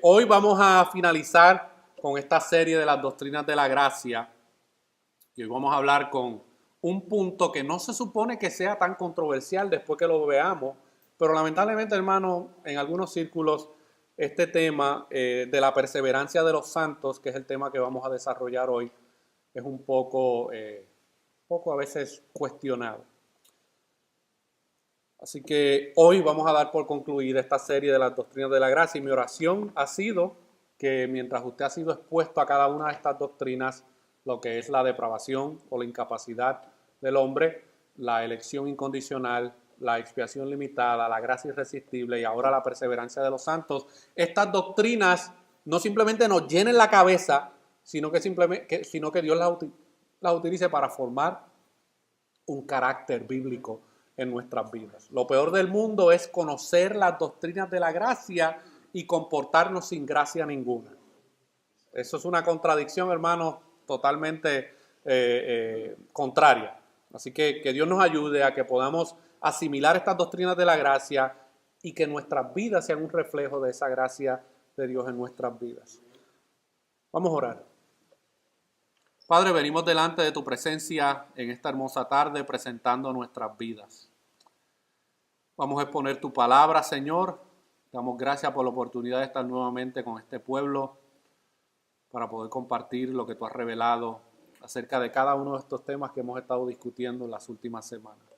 Hoy vamos a finalizar con esta serie de las doctrinas de la gracia y hoy vamos a hablar con un punto que no se supone que sea tan controversial después que lo veamos, pero lamentablemente, hermano, en algunos círculos este tema de la perseverancia de los santos, que es el tema que vamos a desarrollar hoy, es un poco a veces cuestionado. Así que hoy vamos a dar por concluida esta serie de las doctrinas de la gracia y mi oración ha sido que mientras usted ha sido expuesto a cada una de estas doctrinas, lo que es la depravación o la incapacidad del hombre, la elección incondicional, la expiación limitada, la gracia irresistible y ahora la perseverancia de los santos, estas doctrinas no simplemente nos llenen la cabeza, sino que Dios las utilice para formar un carácter bíblico en nuestras vidas. Lo peor del mundo es conocer las doctrinas de la gracia y comportarnos sin gracia ninguna. Eso es una contradicción, hermano, totalmente contraria. Así que Dios nos ayude a que podamos asimilar estas doctrinas de la gracia y que nuestras vidas sean un reflejo de esa gracia de Dios en nuestras vidas. Vamos a orar. Padre, venimos delante de tu presencia en esta hermosa tarde presentando nuestras vidas. Vamos a exponer tu palabra, Señor. Damos gracias por la oportunidad de estar nuevamente con este pueblo para poder compartir lo que tú has revelado acerca de cada uno de estos temas que hemos estado discutiendo en las últimas semanas.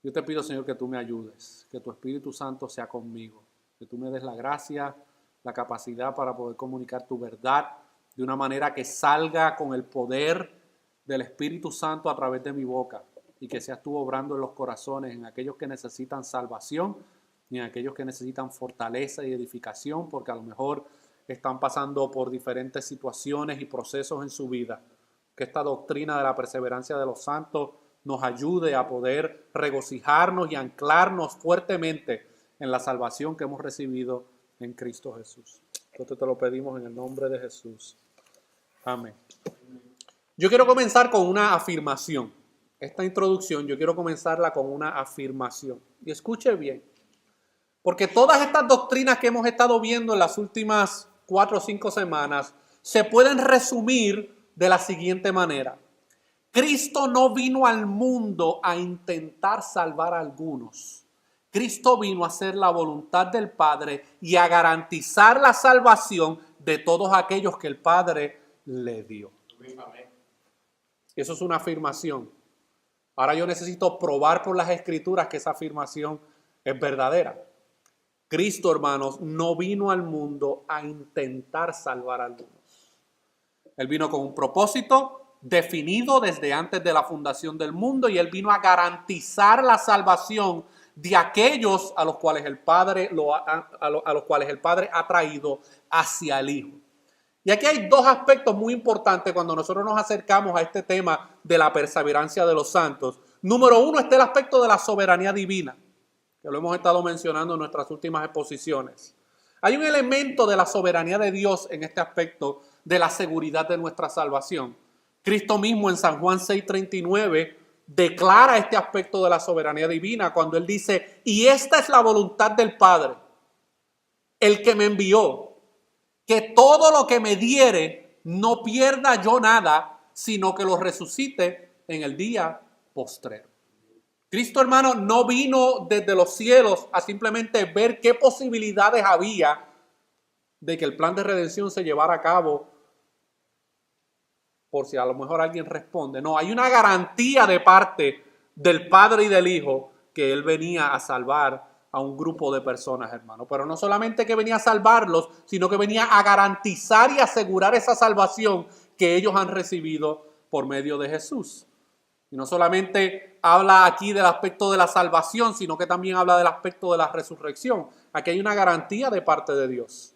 Yo te pido, Señor, que tú me ayudes, que tu Espíritu Santo sea conmigo, que tú me des la gracia, la capacidad para poder comunicar tu verdad de una manera que salga con el poder del Espíritu Santo a través de mi boca y que seas tú obrando en los corazones, en aquellos que necesitan salvación y en aquellos que necesitan fortaleza y edificación, porque a lo mejor están pasando por diferentes situaciones y procesos en su vida. Que esta doctrina de la perseverancia de los santos nos ayude a poder regocijarnos y anclarnos fuertemente en la salvación que hemos recibido en Cristo Jesús. Esto te lo pedimos en el nombre de Jesús. Amén. Yo quiero comenzar con una afirmación. Esta introducción yo quiero comenzarla con una afirmación. Y escuche bien. Porque todas estas doctrinas que hemos estado viendo en las últimas 4 o 5 semanas se pueden resumir de la siguiente manera. Cristo no vino al mundo a intentar salvar a algunos. Cristo vino a hacer la voluntad del Padre y a garantizar la salvación de todos aquellos que el Padre le dio. Eso es una afirmación. Ahora yo necesito probar por las Escrituras que esa afirmación es verdadera. Cristo, hermanos, no vino al mundo a intentar salvar a algunos. Él vino con un propósito definido desde antes de la fundación del mundo y Él vino a garantizar la salvación de aquellos a los cuales el Padre ha traído hacia el Hijo. Y aquí hay 2 aspectos muy importantes cuando nosotros nos acercamos a este tema de la perseverancia de los santos. Número 1 está el aspecto de la soberanía divina, que lo hemos estado mencionando en nuestras últimas exposiciones. Hay un elemento de la soberanía de Dios en este aspecto de la seguridad de nuestra salvación. Cristo mismo en San Juan 6:39 declara este aspecto de la soberanía divina cuando Él dice, y esta es la voluntad del Padre, el que me envió, que todo lo que me diere no pierda yo nada, sino que lo resucite en el día postrero. Cristo, hermano, no vino desde los cielos a simplemente ver qué posibilidades había de que el plan de redención se llevara a cabo, por si a lo mejor alguien responde. No, hay una garantía de parte del Padre y del Hijo que Él venía a salvar a un grupo de personas, hermano. Pero no solamente que venía a salvarlos, sino que venía a garantizar y asegurar esa salvación que ellos han recibido por medio de Jesús. Y no solamente habla aquí del aspecto de la salvación, sino que también habla del aspecto de la resurrección. Aquí hay una garantía de parte de Dios.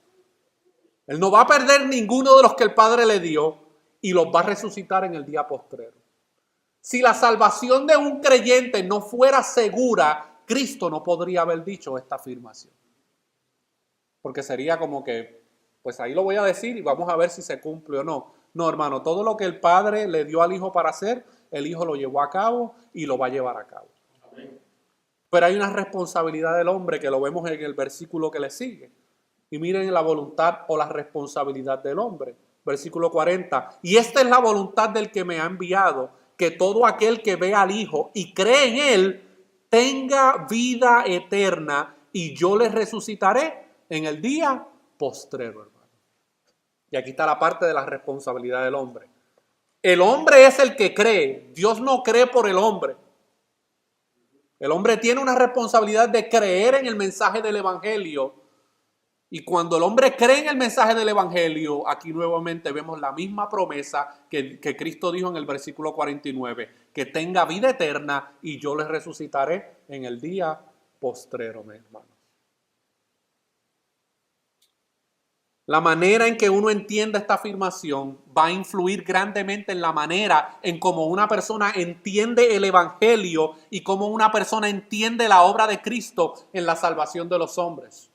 Él no va a perder ninguno de los que el Padre le dio y los va a resucitar en el día postrero. Si la salvación de un creyente no fuera segura, Cristo no podría haber dicho esta afirmación. Porque sería como que, pues ahí lo voy a decir y vamos a ver si se cumple o no. No, hermano, todo lo que el Padre le dio al Hijo para hacer, el Hijo lo llevó a cabo y lo va a llevar a cabo. Amén. Pero hay una responsabilidad del hombre que lo vemos en el versículo que le sigue. Y miren la voluntad o la responsabilidad del hombre. Versículo 40. Y esta es la voluntad del que me ha enviado, que todo aquel que ve al Hijo y cree en Él tenga vida eterna, y yo le resucitaré en el día postrero, hermano. Y aquí está la parte de la responsabilidad del hombre. El hombre es el que cree. Dios no cree por el hombre. El hombre tiene una responsabilidad de creer en el mensaje del Evangelio. Y cuando el hombre cree en el mensaje del Evangelio, aquí nuevamente vemos la misma promesa que Cristo dijo en el versículo 49, que tenga vida eterna y yo les resucitaré en el día postrero, mis hermanos. La manera en que uno entienda esta afirmación va a influir grandemente en la manera en cómo una persona entiende el Evangelio y cómo una persona entiende la obra de Cristo en la salvación de los hombres.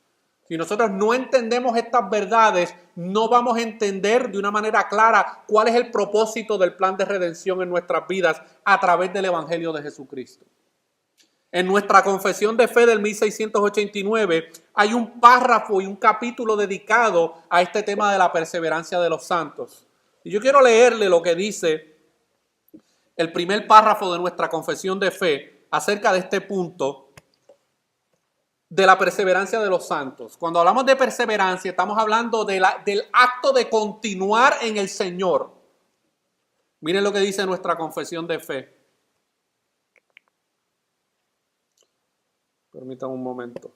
Si nosotros no entendemos estas verdades, no vamos a entender de una manera clara cuál es el propósito del plan de redención en nuestras vidas a través del Evangelio de Jesucristo. En nuestra confesión de fe del 1689 hay un párrafo y un capítulo dedicado a este tema de la perseverancia de los santos. Y yo quiero leerle lo que dice el primer párrafo de nuestra confesión de fe acerca de este punto de la perseverancia de los santos. Cuando hablamos de perseverancia, estamos hablando del acto de continuar en el Señor. Miren lo que dice nuestra confesión de fe. Permítanme un momento.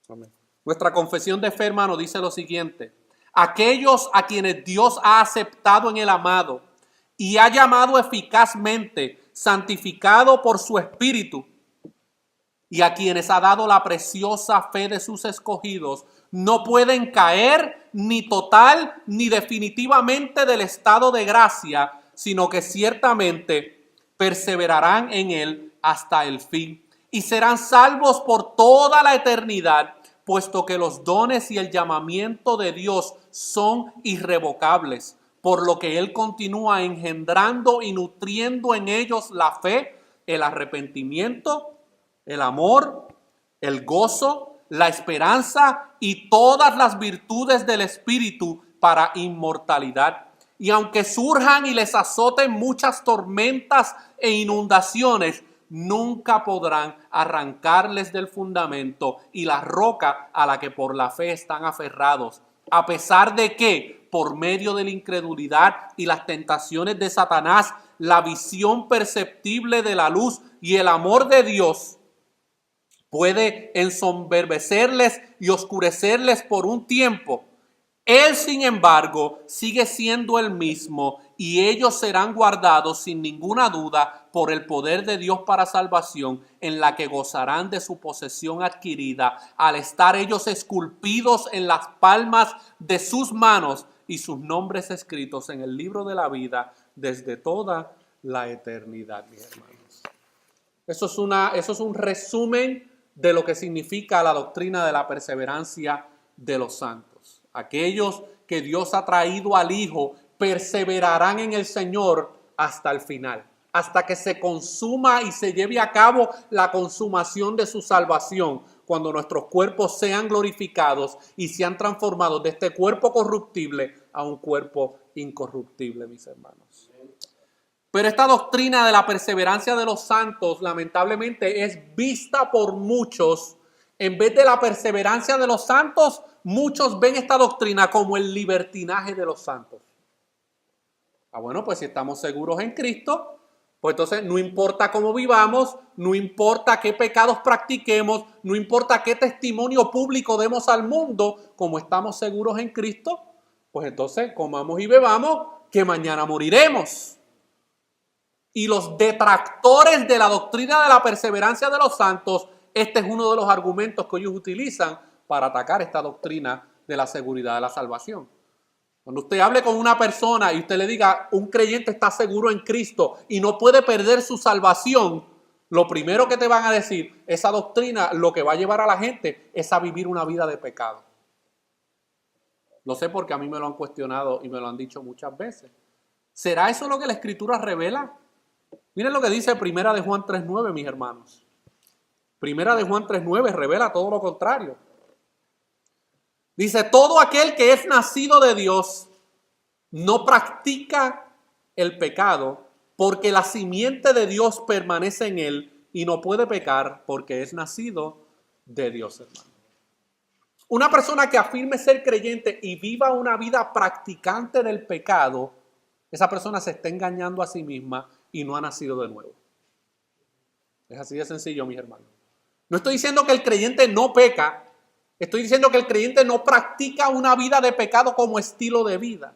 Amén. Nuestra confesión de fe, hermano, dice lo siguiente: aquellos a quienes Dios ha aceptado en el amado y ha llamado eficazmente, santificado por su Espíritu, y a quienes ha dado la preciosa fe de sus escogidos, no pueden caer ni total ni definitivamente del estado de gracia, sino que ciertamente perseverarán en él hasta el fin y serán salvos por toda la eternidad, puesto que los dones y el llamamiento de Dios son irrevocables, por lo que Él continúa engendrando y nutriendo en ellos la fe, el arrepentimiento, el amor, el gozo, la esperanza y todas las virtudes del Espíritu para inmortalidad. Y aunque surjan y les azoten muchas tormentas e inundaciones, nunca podrán arrancarles del fundamento y la roca a la que por la fe están aferrados, a pesar de que, por medio de la incredulidad y las tentaciones de Satanás, la visión perceptible de la luz y el amor de Dios puede ensombrecerles y oscurecerles por un tiempo. Él, sin embargo, sigue siendo el mismo y ellos serán guardados sin ninguna duda por el poder de Dios para salvación, en la que gozarán de su posesión adquirida al estar ellos esculpidos en las palmas de sus manos y sus nombres escritos en el libro de la vida desde toda la eternidad, mis hermanos. Eso es un resumen de lo que significa la doctrina de la perseverancia de los santos. Aquellos que Dios ha traído al Hijo perseverarán en el Señor hasta el final, hasta que se consuma y se lleve a cabo la consumación de su salvación, cuando nuestros cuerpos sean glorificados y sean transformados de este cuerpo corruptible a un cuerpo incorruptible, mis hermanos. Pero esta doctrina de la perseverancia de los santos, lamentablemente, es vista por muchos. En vez de la perseverancia de los santos, muchos ven esta doctrina como el libertinaje de los santos. Bueno, pues si estamos seguros en Cristo, pues entonces no importa cómo vivamos, no importa qué pecados practiquemos, no importa qué testimonio público demos al mundo, como estamos seguros en Cristo, pues entonces comamos y bebamos, que mañana moriremos. Y los detractores de la doctrina de la perseverancia de los santos, este es uno de los argumentos que ellos utilizan para atacar esta doctrina de la seguridad de la salvación. Cuando usted hable con una persona y usted le diga, un creyente está seguro en Cristo y no puede perder su salvación, lo primero que te van a decir, esa doctrina lo que va a llevar a la gente es a vivir una vida de pecado. Lo sé porque a mí me lo han cuestionado y me lo han dicho muchas veces. ¿Será eso lo que la Escritura revela? Miren lo que dice Primera de Juan 3:9, mis hermanos. Primera de Juan 3:9 revela todo lo contrario. Dice, todo aquel que es nacido de Dios no practica el pecado, porque la simiente de Dios permanece en él y no puede pecar porque es nacido de Dios, hermano. Una persona que afirme ser creyente y viva una vida practicante del pecado, esa persona se está engañando a sí misma y no ha nacido de nuevo. Es así de sencillo, mis hermanos. No estoy diciendo que el creyente no peca, estoy diciendo que el creyente no practica una vida de pecado como estilo de vida.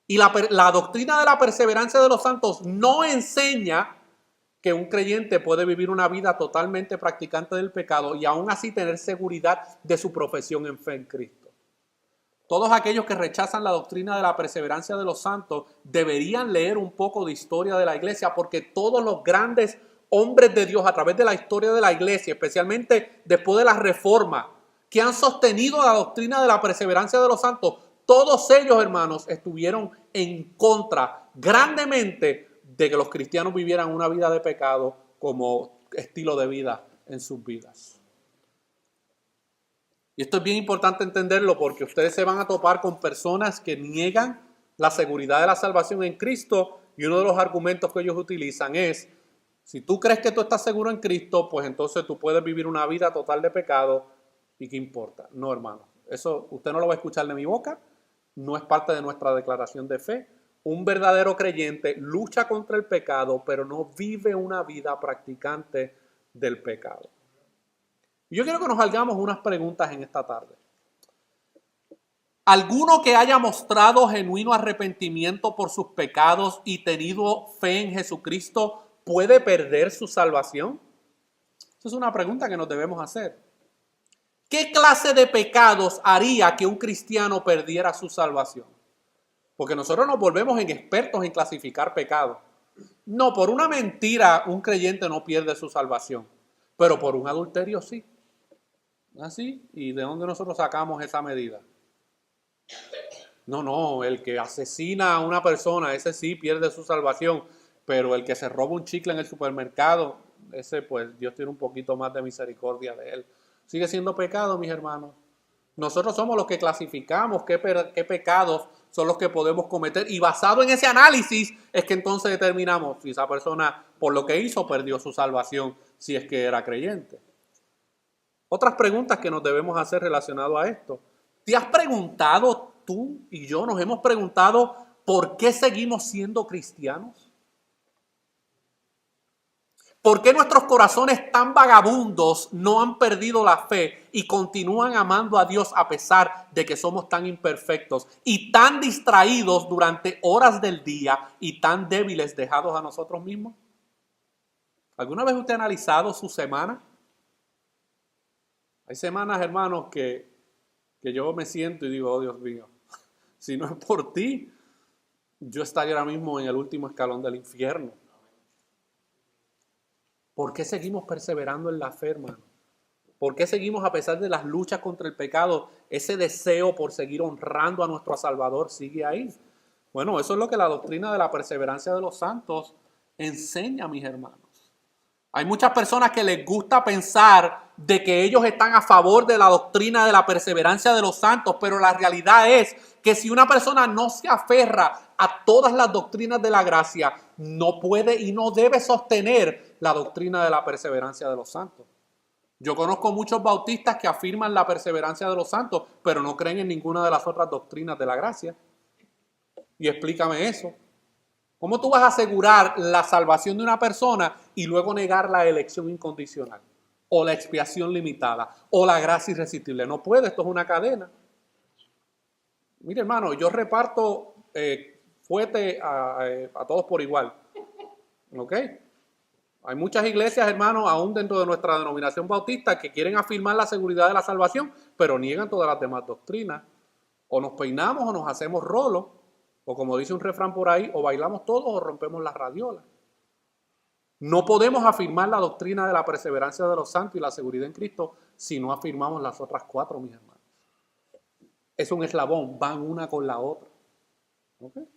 Y la doctrina de la perseverancia de los santos no enseña que un creyente puede vivir una vida totalmente practicante del pecado y aún así tener seguridad de su profesión en fe en Cristo. Todos aquellos que rechazan la doctrina de la perseverancia de los santos deberían leer un poco de historia de la iglesia, porque todos los grandes hombres de Dios a través de la historia de la iglesia, especialmente después de la Reforma, que han sostenido la doctrina de la perseverancia de los santos, todos ellos, hermanos, estuvieron en contra grandemente de que los cristianos vivieran una vida de pecado como estilo de vida en sus vidas. Y esto es bien importante entenderlo, porque ustedes se van a topar con personas que niegan la seguridad de la salvación en Cristo, y uno de los argumentos que ellos utilizan es, si tú crees que tú estás seguro en Cristo, pues entonces tú puedes vivir una vida total de pecado, ¿y qué importa? No, hermano, eso usted no lo va a escuchar de mi boca, no es parte de nuestra declaración de fe. Un verdadero creyente lucha contra el pecado, pero no vive una vida practicante del pecado. Yo quiero que nos hagamos unas preguntas en esta tarde. ¿Alguno que haya mostrado genuino arrepentimiento por sus pecados y tenido fe en Jesucristo puede perder su salvación? Esa es una pregunta que nos debemos hacer. ¿Qué clase de pecados haría que un cristiano perdiera su salvación? Porque nosotros nos volvemos en expertos en clasificar pecados. No, por una mentira un creyente no pierde su salvación, pero por un adulterio sí. ¿Así? ¿Y de dónde nosotros sacamos esa medida? No, el que asesina a una persona, ese sí pierde su salvación, pero el que se roba un chicle en el supermercado, ese pues Dios tiene un poquito más de misericordia de él. Sigue siendo pecado, mis hermanos. Nosotros somos los que clasificamos qué pecados son los que podemos cometer, y basado en ese análisis es que entonces determinamos si esa persona por lo que hizo perdió su salvación, si es que era creyente. Otras preguntas que nos debemos hacer relacionado a esto. ¿Te has preguntado, tú y yo nos hemos preguntado, por qué seguimos siendo cristianos? ¿Por qué nuestros corazones tan vagabundos no han perdido la fe y continúan amando a Dios a pesar de que somos tan imperfectos y tan distraídos durante horas del día y tan débiles dejados a nosotros mismos? ¿Alguna vez usted ha analizado su semana? Hay semanas, hermanos, que yo me siento y digo, oh Dios mío, si no es por ti, yo estaría ahora mismo en el último escalón del infierno. ¿Por qué seguimos perseverando en la fe, hermano? ¿Por qué seguimos, a pesar de las luchas contra el pecado, ese deseo por seguir honrando a nuestro Salvador sigue ahí? Bueno, eso es lo que la doctrina de la perseverancia de los santos enseña, mis hermanos. Hay muchas personas que les gusta pensar de que ellos están a favor de la doctrina de la perseverancia de los santos, pero la realidad es que si una persona no se aferra a todas las doctrinas de la gracia, no puede y no debe sostener la doctrina de la perseverancia de los santos. Yo conozco muchos bautistas que afirman la perseverancia de los santos, pero no creen en ninguna de las otras doctrinas de la gracia. Y explícame eso. ¿Cómo tú vas a asegurar la salvación de una persona y luego negar la elección incondicional? O la expiación limitada, o la gracia irresistible. No puede, esto es una cadena. Mire, hermano, yo reparto fuete a todos por igual. ¿Ok? Hay muchas iglesias, hermanos, aún dentro de nuestra denominación bautista, que quieren afirmar la seguridad de la salvación, pero niegan todas las demás doctrinas. O nos peinamos o nos hacemos rolos, o como dice un refrán por ahí, o bailamos todos o rompemos las radiolas. No podemos afirmar la doctrina de la perseverancia de los santos y la seguridad en Cristo si no afirmamos las otras cuatro, mis hermanos. Es un eslabón, van una con la otra. ¿Okay?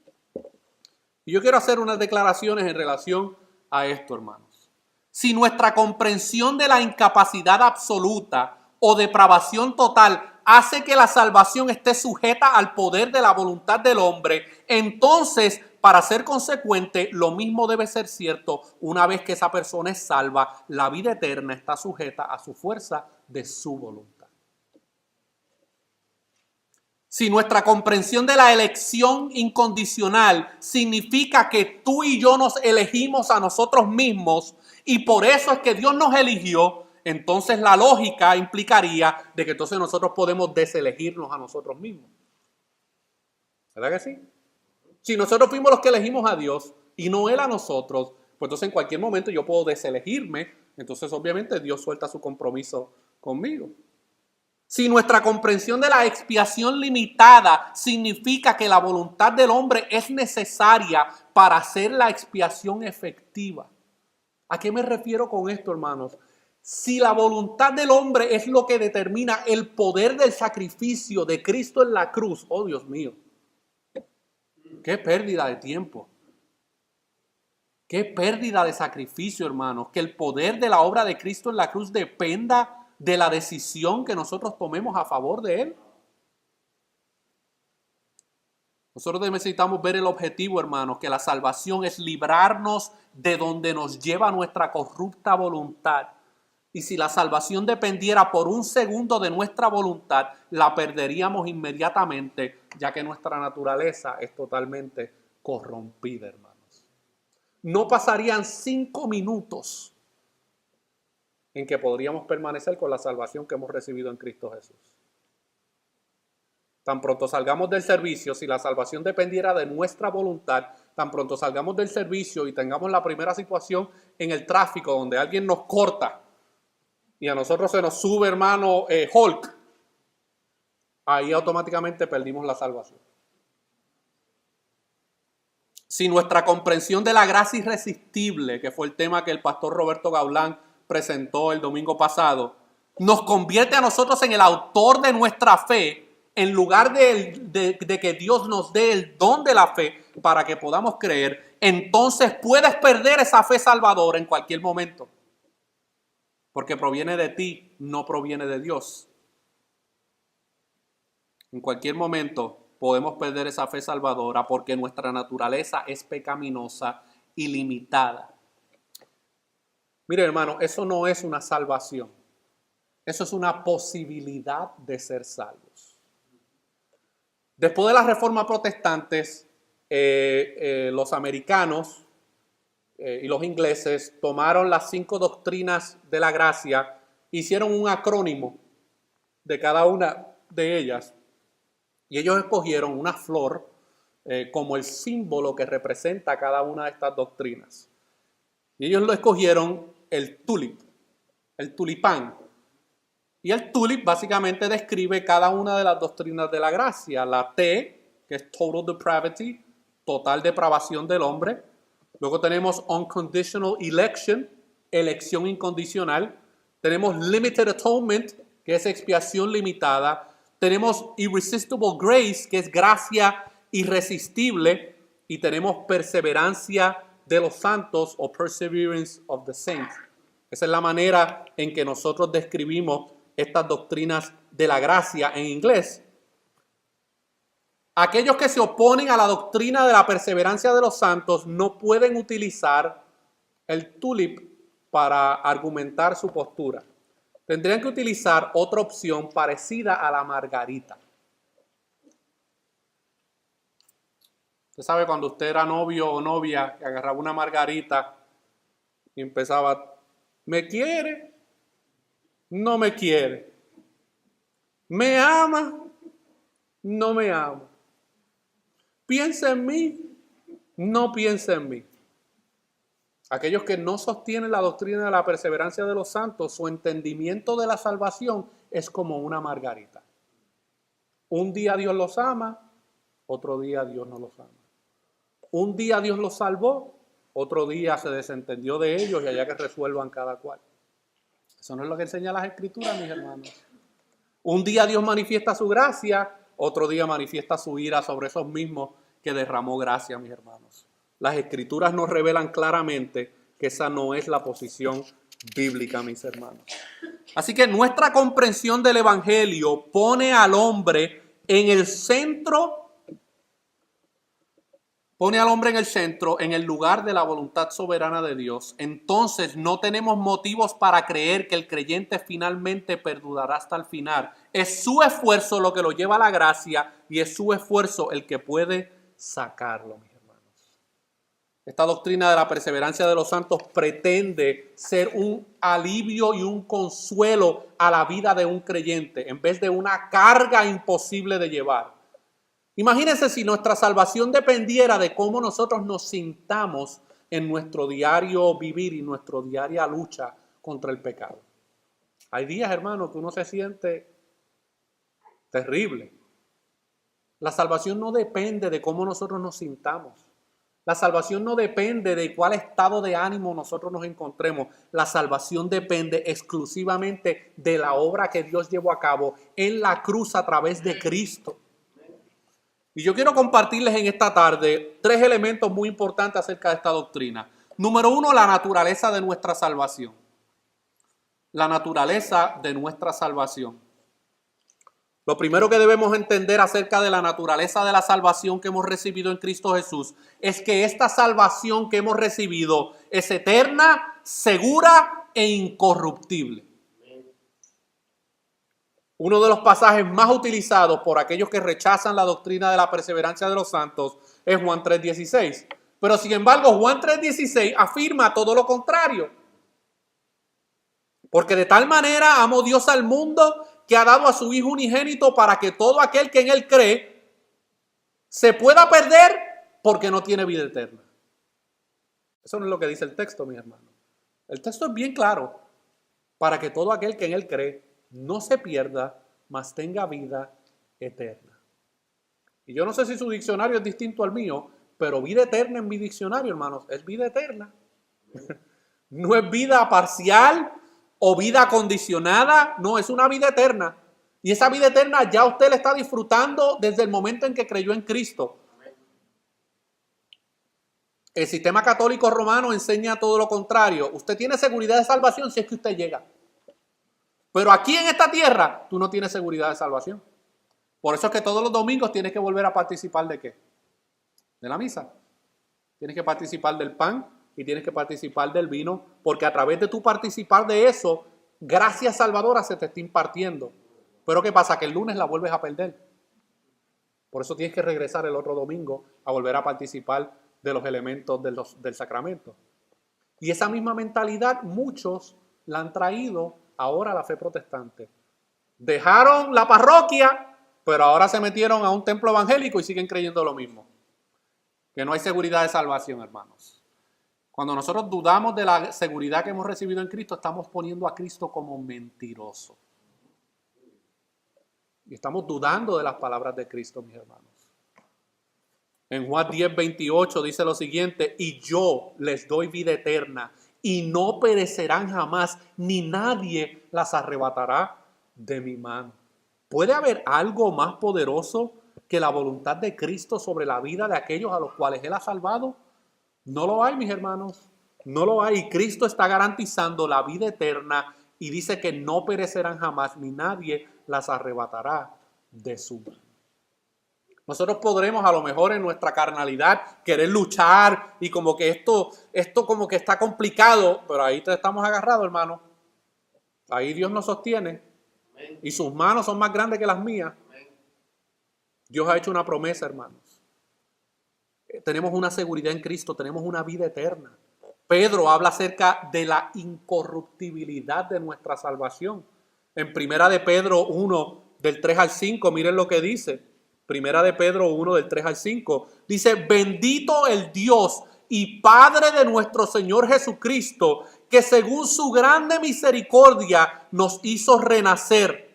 Y yo quiero hacer unas declaraciones en relación a esto, hermanos. si nuestra comprensión de la incapacidad absoluta o depravación total hace que la salvación esté sujeta al poder de la voluntad del hombre, entonces, para ser consecuente, lo mismo debe ser cierto una vez que esa persona es salva. La vida eterna está sujeta a su fuerza de su voluntad. Si nuestra comprensión de la elección incondicional significa que tú y yo nos elegimos a nosotros mismos y por eso es que Dios nos eligió, entonces la lógica implicaría de que entonces nosotros podemos deselegirnos a nosotros mismos. ¿Verdad que sí? Si nosotros fuimos los que elegimos a Dios y no Él a nosotros, pues entonces en cualquier momento yo puedo deselegirme, entonces obviamente Dios suelta su compromiso conmigo. Si nuestra comprensión de la expiación limitada significa que la voluntad del hombre es necesaria para hacer la expiación efectiva. ¿A qué me refiero con esto, hermanos? Si la voluntad del hombre es lo que determina el poder del sacrificio de Cristo en la cruz, oh Dios mío, qué pérdida de tiempo. Qué pérdida de sacrificio, hermanos. Que el poder de la obra de Cristo en la cruz dependa de la decisión que nosotros tomemos a favor de Él. Nosotros necesitamos ver el objetivo, hermanos, que la salvación es librarnos de donde nos lleva nuestra corrupta voluntad. Y si la salvación dependiera por un segundo de nuestra voluntad, la perderíamos inmediatamente, ya que nuestra naturaleza es totalmente corrompida, hermanos. No pasarían 5 minutos en que podríamos permanecer con la salvación que hemos recibido en Cristo Jesús. Tan pronto salgamos del servicio, si la salvación dependiera de nuestra voluntad, tan pronto salgamos del servicio y tengamos la primera situación en el tráfico donde alguien nos corta y a nosotros se nos sube, hermano, Hulk, ahí automáticamente perdimos la salvación. Si nuestra comprensión de la gracia irresistible, que fue el tema que el pastor Roberto Gaulán presentó el domingo pasado, nos convierte a nosotros en el autor de nuestra fe, en lugar de que Dios nos dé el don de la fe para que podamos creer, entonces puedes perder esa fe salvadora en cualquier momento. Porque proviene de ti, no proviene de Dios. En cualquier momento podemos perder esa fe salvadora porque nuestra naturaleza es pecaminosa y limitada. Mire, hermano, eso no es una salvación. Eso es una posibilidad de ser salvos. Después de la Reforma Protestantes, los americanos y los ingleses tomaron las 5 doctrinas de la gracia, hicieron un acrónimo de cada una de ellas y ellos escogieron una flor como el símbolo que representa cada una de estas doctrinas. Y ellos lo escogieron el tulip, el tulipán. Y el tulip básicamente describe cada una de las doctrinas de la gracia. La T, que es total depravity, total depravación del hombre. Luego tenemos unconditional election, elección incondicional. Tenemos limited atonement, que es expiación limitada. Tenemos irresistible grace, que es gracia irresistible. Y tenemos perseverancia de los santos o perseverance of the saints. Esa es la manera en que nosotros describimos estas doctrinas de la gracia en inglés. Aquellos que se oponen a la doctrina de la perseverancia de los santos no pueden utilizar el tulip para argumentar su postura. Tendrían que utilizar otra opción parecida a la margarita. Usted sabe cuando usted era novio o novia que agarraba una margarita y empezaba, ¿me quiere? No me quiere. ¿Me ama? No me ama. ¿Piensa en mí? No piensa en mí. Aquellos que no sostienen la doctrina de la perseverancia de los santos, su entendimiento de la salvación es como una margarita. Un día Dios los ama, otro día Dios no los ama. Un día Dios los salvó, otro día se desentendió de ellos y allá que resuelvan cada cual. Eso no es lo que enseñan las Escrituras, mis hermanos. Un día Dios manifiesta su gracia, otro día manifiesta su ira sobre esos mismos que derramó gracia, mis hermanos. Las Escrituras nos revelan claramente que esa no es la posición bíblica, mis hermanos. Así que nuestra comprensión del Evangelio pone al hombre en el centro. Pone al hombre en el centro, en el lugar de la voluntad soberana de Dios. Entonces no tenemos motivos para creer que el creyente finalmente perdurará hasta el final. Es su esfuerzo lo que lo lleva a la gracia y es su esfuerzo el que puede sacarlo, mis hermanos. Esta doctrina de la perseverancia de los santos pretende ser un alivio y un consuelo a la vida de un creyente en vez de una carga imposible de llevar. Imagínense si nuestra salvación dependiera de cómo nosotros nos sintamos en nuestro diario vivir y nuestra diaria lucha contra el pecado. Hay días, hermano, que uno se siente terrible. La salvación no depende de cómo nosotros nos sintamos. La salvación no depende de cuál estado de ánimo nosotros nos encontremos. La salvación depende exclusivamente de la obra que Dios llevó a cabo en la cruz a través de Cristo. Y yo quiero compartirles en esta tarde 3 elementos muy importantes acerca de esta doctrina. Número 1, la naturaleza de nuestra salvación. La naturaleza de nuestra salvación. Lo primero que debemos entender acerca de la naturaleza de la salvación que hemos recibido en Cristo Jesús es que esta salvación que hemos recibido es eterna, segura e incorruptible. Uno de los pasajes más utilizados por aquellos que rechazan la doctrina de la perseverancia de los santos es Juan 3:16. Pero sin embargo, Juan 3:16 afirma todo lo contrario. Porque de tal manera amó Dios al mundo que ha dado a su Hijo unigénito para que todo aquel que en Él cree se pueda perder porque no tiene vida eterna. Eso no es lo que dice el texto, mis hermanos. El texto es bien claro. Para que todo aquel que en Él cree no se pierda, mas tenga vida eterna. Y yo no sé si su diccionario es distinto al mío, pero vida eterna en mi diccionario, hermanos, es vida eterna. No es vida parcial o vida condicionada, no, es una vida eterna. Y esa vida eterna ya usted la está disfrutando desde el momento en que creyó en Cristo. El sistema católico romano enseña todo lo contrario. Usted tiene seguridad de salvación si es que usted llega. Pero aquí en esta tierra, tú no tienes seguridad de salvación. Por eso es que todos los domingos tienes que volver a participar ¿de qué? De la misa. Tienes que participar del pan y tienes que participar del vino, porque a través de tu participar de eso, gracia salvadora se te está impartiendo. Pero ¿qué pasa? Que el lunes la vuelves a perder. Por eso tienes que regresar el otro domingo a volver a participar de los elementos del sacramento. Y esa misma mentalidad muchos la han traído ahora a la fe protestante. Dejaron la parroquia, pero ahora se metieron a un templo evangélico y siguen creyendo lo mismo. Que no hay seguridad de salvación, hermanos. Cuando nosotros dudamos de la seguridad que hemos recibido en Cristo, estamos poniendo a Cristo como mentiroso. Y estamos dudando de las palabras de Cristo, mis hermanos. En Juan 10:28 dice lo siguiente: y yo les doy vida eterna, y no perecerán jamás, ni nadie las arrebatará de mi mano. ¿Puede haber algo más poderoso que la voluntad de Cristo sobre la vida de aquellos a los cuales Él ha salvado? No lo hay, mis hermanos. No lo hay. Y Cristo está garantizando la vida eterna y dice que no perecerán jamás, ni nadie las arrebatará de su mano. Nosotros podremos a lo mejor en nuestra carnalidad querer luchar y como que esto como que está complicado, pero ahí te estamos agarrados, hermano. Ahí Dios nos sostiene y sus manos son más grandes que las mías. Dios ha hecho una promesa, hermanos. Tenemos una seguridad en Cristo, tenemos una vida eterna. Pedro habla acerca de la incorruptibilidad de nuestra salvación. En Primera de Pedro 1, del 3 al 5, miren lo que dice. Primera de Pedro 1, del 3 al 5. Dice: bendito el Dios y Padre de nuestro Señor Jesucristo, que según su grande misericordia nos hizo renacer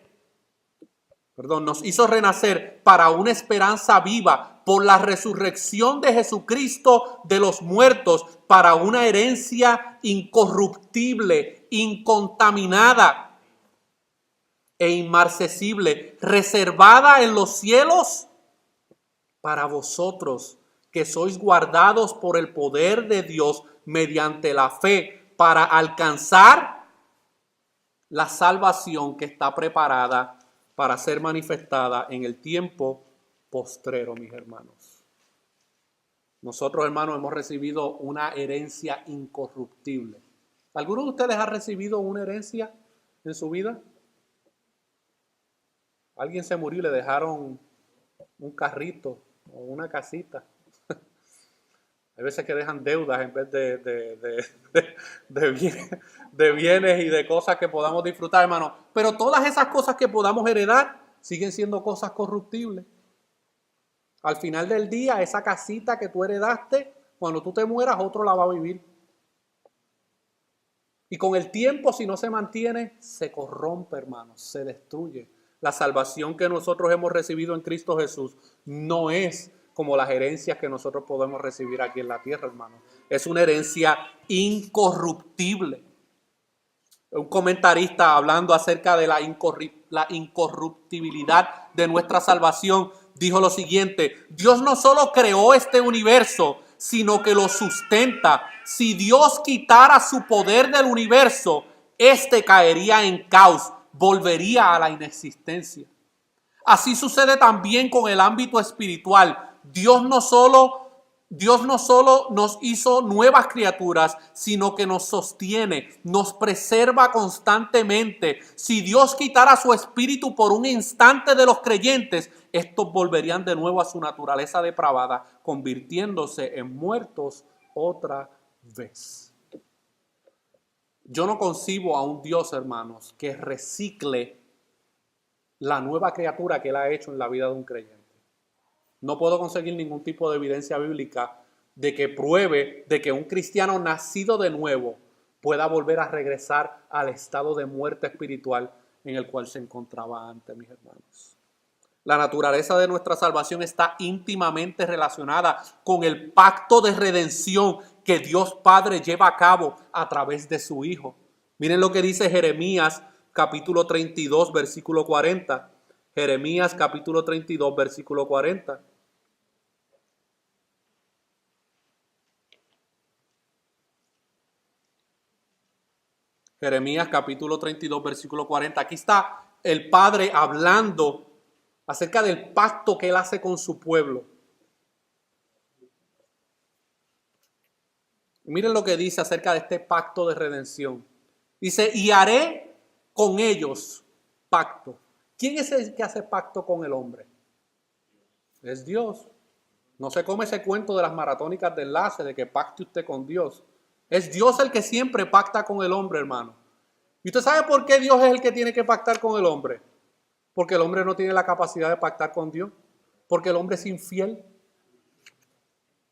para una esperanza viva por la resurrección de Jesucristo de los muertos, para una herencia incorruptible, incontaminada e inmarcesible, reservada en los cielos para vosotros, que sois guardados por el poder de Dios mediante la fe para alcanzar la salvación que está preparada para ser manifestada en el tiempo postrero, mis hermanos. Nosotros, hermanos, hemos recibido una herencia incorruptible. ¿Alguno de ustedes ha recibido una herencia en su vida? Alguien se murió y le dejaron un carrito o una casita. Hay veces que dejan deudas en vez de bienes y de cosas que podamos disfrutar, hermano. Pero todas esas cosas que podamos heredar siguen siendo cosas corruptibles. Al final del día, esa casita que tú heredaste, cuando tú te mueras, otro la va a vivir. Y con el tiempo, si no se mantiene, se corrompe, hermanos, se destruye. La salvación que nosotros hemos recibido en Cristo Jesús no es como las herencias que nosotros podemos recibir aquí en la tierra, hermanos. Es una herencia incorruptible. Un comentarista hablando acerca de la incorruptibilidad de nuestra salvación dijo lo siguiente: Dios no solo creó este universo, sino que lo sustenta. Si Dios quitara su poder del universo, este caería en caos, volvería a la inexistencia. Así sucede también con el ámbito espiritual. Dios no solo nos hizo nuevas criaturas, sino que nos sostiene, nos preserva constantemente. Si Dios quitara su espíritu por un instante de los creyentes, estos volverían de nuevo a su naturaleza depravada, convirtiéndose en muertos otra vez. Yo no concibo a un Dios, hermanos, que recicle la nueva criatura que Él ha hecho en la vida de un creyente. No puedo conseguir ningún tipo de evidencia bíblica de que pruebe de que un cristiano nacido de nuevo pueda volver a regresar al estado de muerte espiritual en el cual se encontraba antes, mis hermanos. La naturaleza de nuestra salvación está íntimamente relacionada con el pacto de redención que Dios Padre lleva a cabo a través de su Hijo. Miren lo que dice Jeremías capítulo 32, versículo 40. Jeremías capítulo 32, versículo 40. Jeremías capítulo 32, versículo 40. Aquí está el Padre hablando acerca del pacto que Él hace con su pueblo. Miren lo que dice acerca de este pacto de redención. Dice, y haré con ellos pacto. ¿Quién es el que hace pacto con el hombre? Es Dios. No se come ese cuento de las maratónicas de enlace de que pacte usted con Dios. Es Dios el que siempre pacta con el hombre, hermano. ¿Y usted sabe por qué Dios es el que tiene que pactar con el hombre? Porque el hombre no tiene la capacidad de pactar con Dios. Porque el hombre es infiel.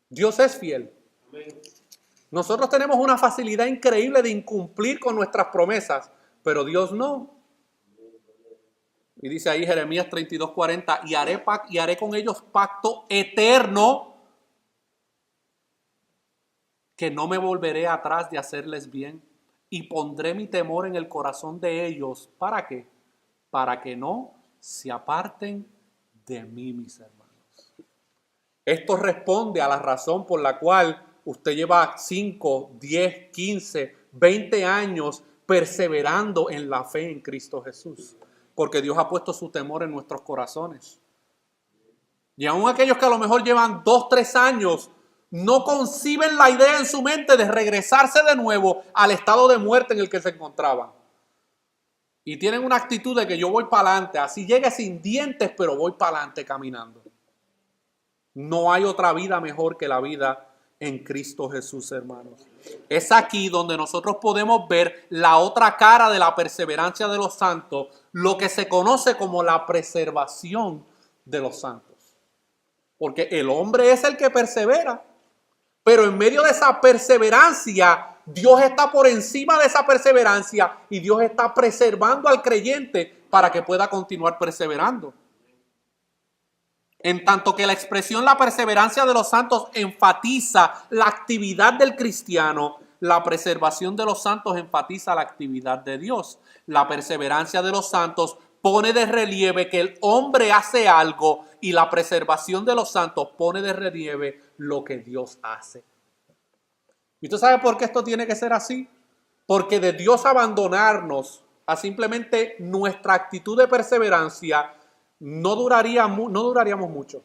Dios es fiel. Nosotros tenemos una facilidad increíble de incumplir con nuestras promesas, pero Dios no. Y dice ahí Jeremías 32:40, y haré con ellos pacto eterno, que no me volveré atrás de hacerles bien, y pondré mi temor en el corazón de ellos. ¿Para qué? Para que no se aparten de mí, mis hermanos. Esto responde a la razón por la cual usted lleva 5, 10, 15, 20 años perseverando en la fe en Cristo Jesús. Porque Dios ha puesto su temor en nuestros corazones. Y aún aquellos que a lo mejor llevan 2, 3 años, no conciben la idea en su mente de regresarse de nuevo al estado de muerte en el que se encontraban. Y tienen una actitud de que yo voy para adelante, así llegue sin dientes, pero voy para adelante caminando. No hay otra vida mejor que la vida en Cristo Jesús, hermanos. Es aquí donde nosotros podemos ver la otra cara de la perseverancia de los santos, lo que se conoce como la preservación de los santos. Porque el hombre es el que persevera, pero en medio de esa perseverancia, Dios está por encima de esa perseverancia y Dios está preservando al creyente para que pueda continuar perseverando. En tanto que la expresión la perseverancia de los santos enfatiza la actividad del cristiano, la preservación de los santos enfatiza la actividad de Dios. La perseverancia de los santos pone de relieve que el hombre hace algo y la preservación de los santos pone de relieve lo que Dios hace. ¿Y usted sabe por qué esto tiene que ser así? Porque de Dios abandonarnos a simplemente nuestra actitud de perseverancia, no duraríamos mucho.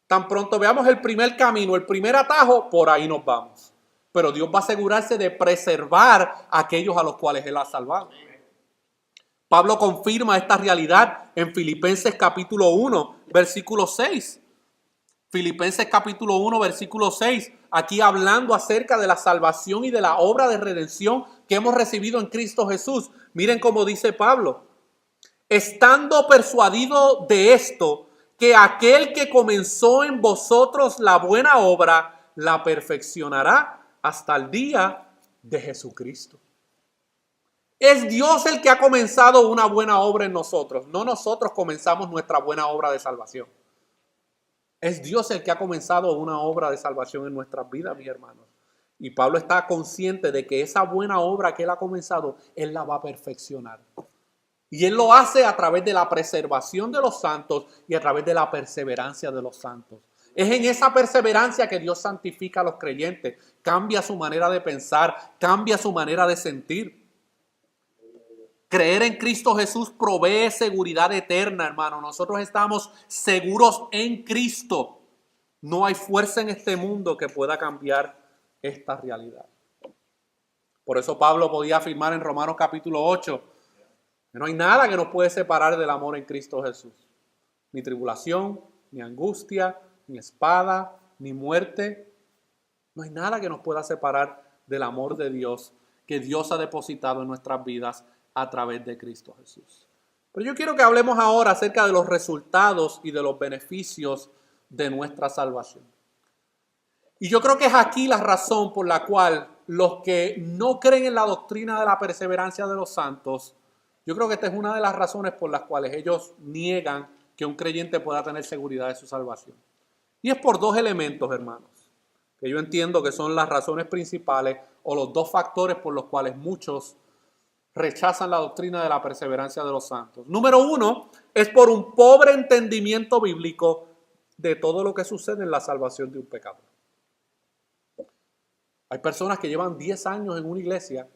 Tan pronto veamos el primer camino, el primer atajo, por ahí nos vamos. Pero Dios va a asegurarse de preservar a aquellos a los cuales Él ha salvado. Pablo confirma esta realidad en Filipenses capítulo 1, versículo 6. Filipenses capítulo 1, versículo 6. Aquí hablando acerca de la salvación y de la obra de redención que hemos recibido en Cristo Jesús. Miren cómo dice Pablo. Estando persuadido de esto, que aquel que comenzó en vosotros la buena obra, la perfeccionará hasta el día de Jesucristo. Es Dios el que ha comenzado una buena obra en nosotros. No nosotros comenzamos nuestra buena obra de salvación. Es Dios el que ha comenzado una obra de salvación en nuestras vidas, mis hermanos. Y Pablo está consciente de que esa buena obra que Él ha comenzado, Él la va a perfeccionar. Y Él lo hace a través de la preservación de los santos y a través de la perseverancia de los santos. Es en esa perseverancia que Dios santifica a los creyentes, cambia su manera de pensar, cambia su manera de sentir. Creer en Cristo Jesús provee seguridad eterna, hermano. Nosotros estamos seguros en Cristo. No hay fuerza en este mundo que pueda cambiar esta realidad. Por eso Pablo podía afirmar en Romanos capítulo 8 que no hay nada que nos puede separar del amor en Cristo Jesús. Ni tribulación, ni angustia, ni espada, ni muerte. No hay nada que nos pueda separar del amor de Dios que Dios ha depositado en nuestras vidas a través de Cristo Jesús. Pero yo quiero que hablemos ahora acerca de los resultados y de los beneficios de nuestra salvación. Y yo creo que es aquí la razón por la cual los que no creen en la doctrina de la perseverancia de los santos, yo creo que esta es una de las razones por las cuales ellos niegan que un creyente pueda tener seguridad de su salvación. Y es por dos elementos, hermanos, que yo entiendo que son las razones principales o los dos factores por los cuales muchos rechazan la doctrina de la perseverancia de los santos. Número uno, es por un pobre entendimiento bíblico de todo lo que sucede en la salvación de un pecador. Hay personas que llevan 10 años en una iglesia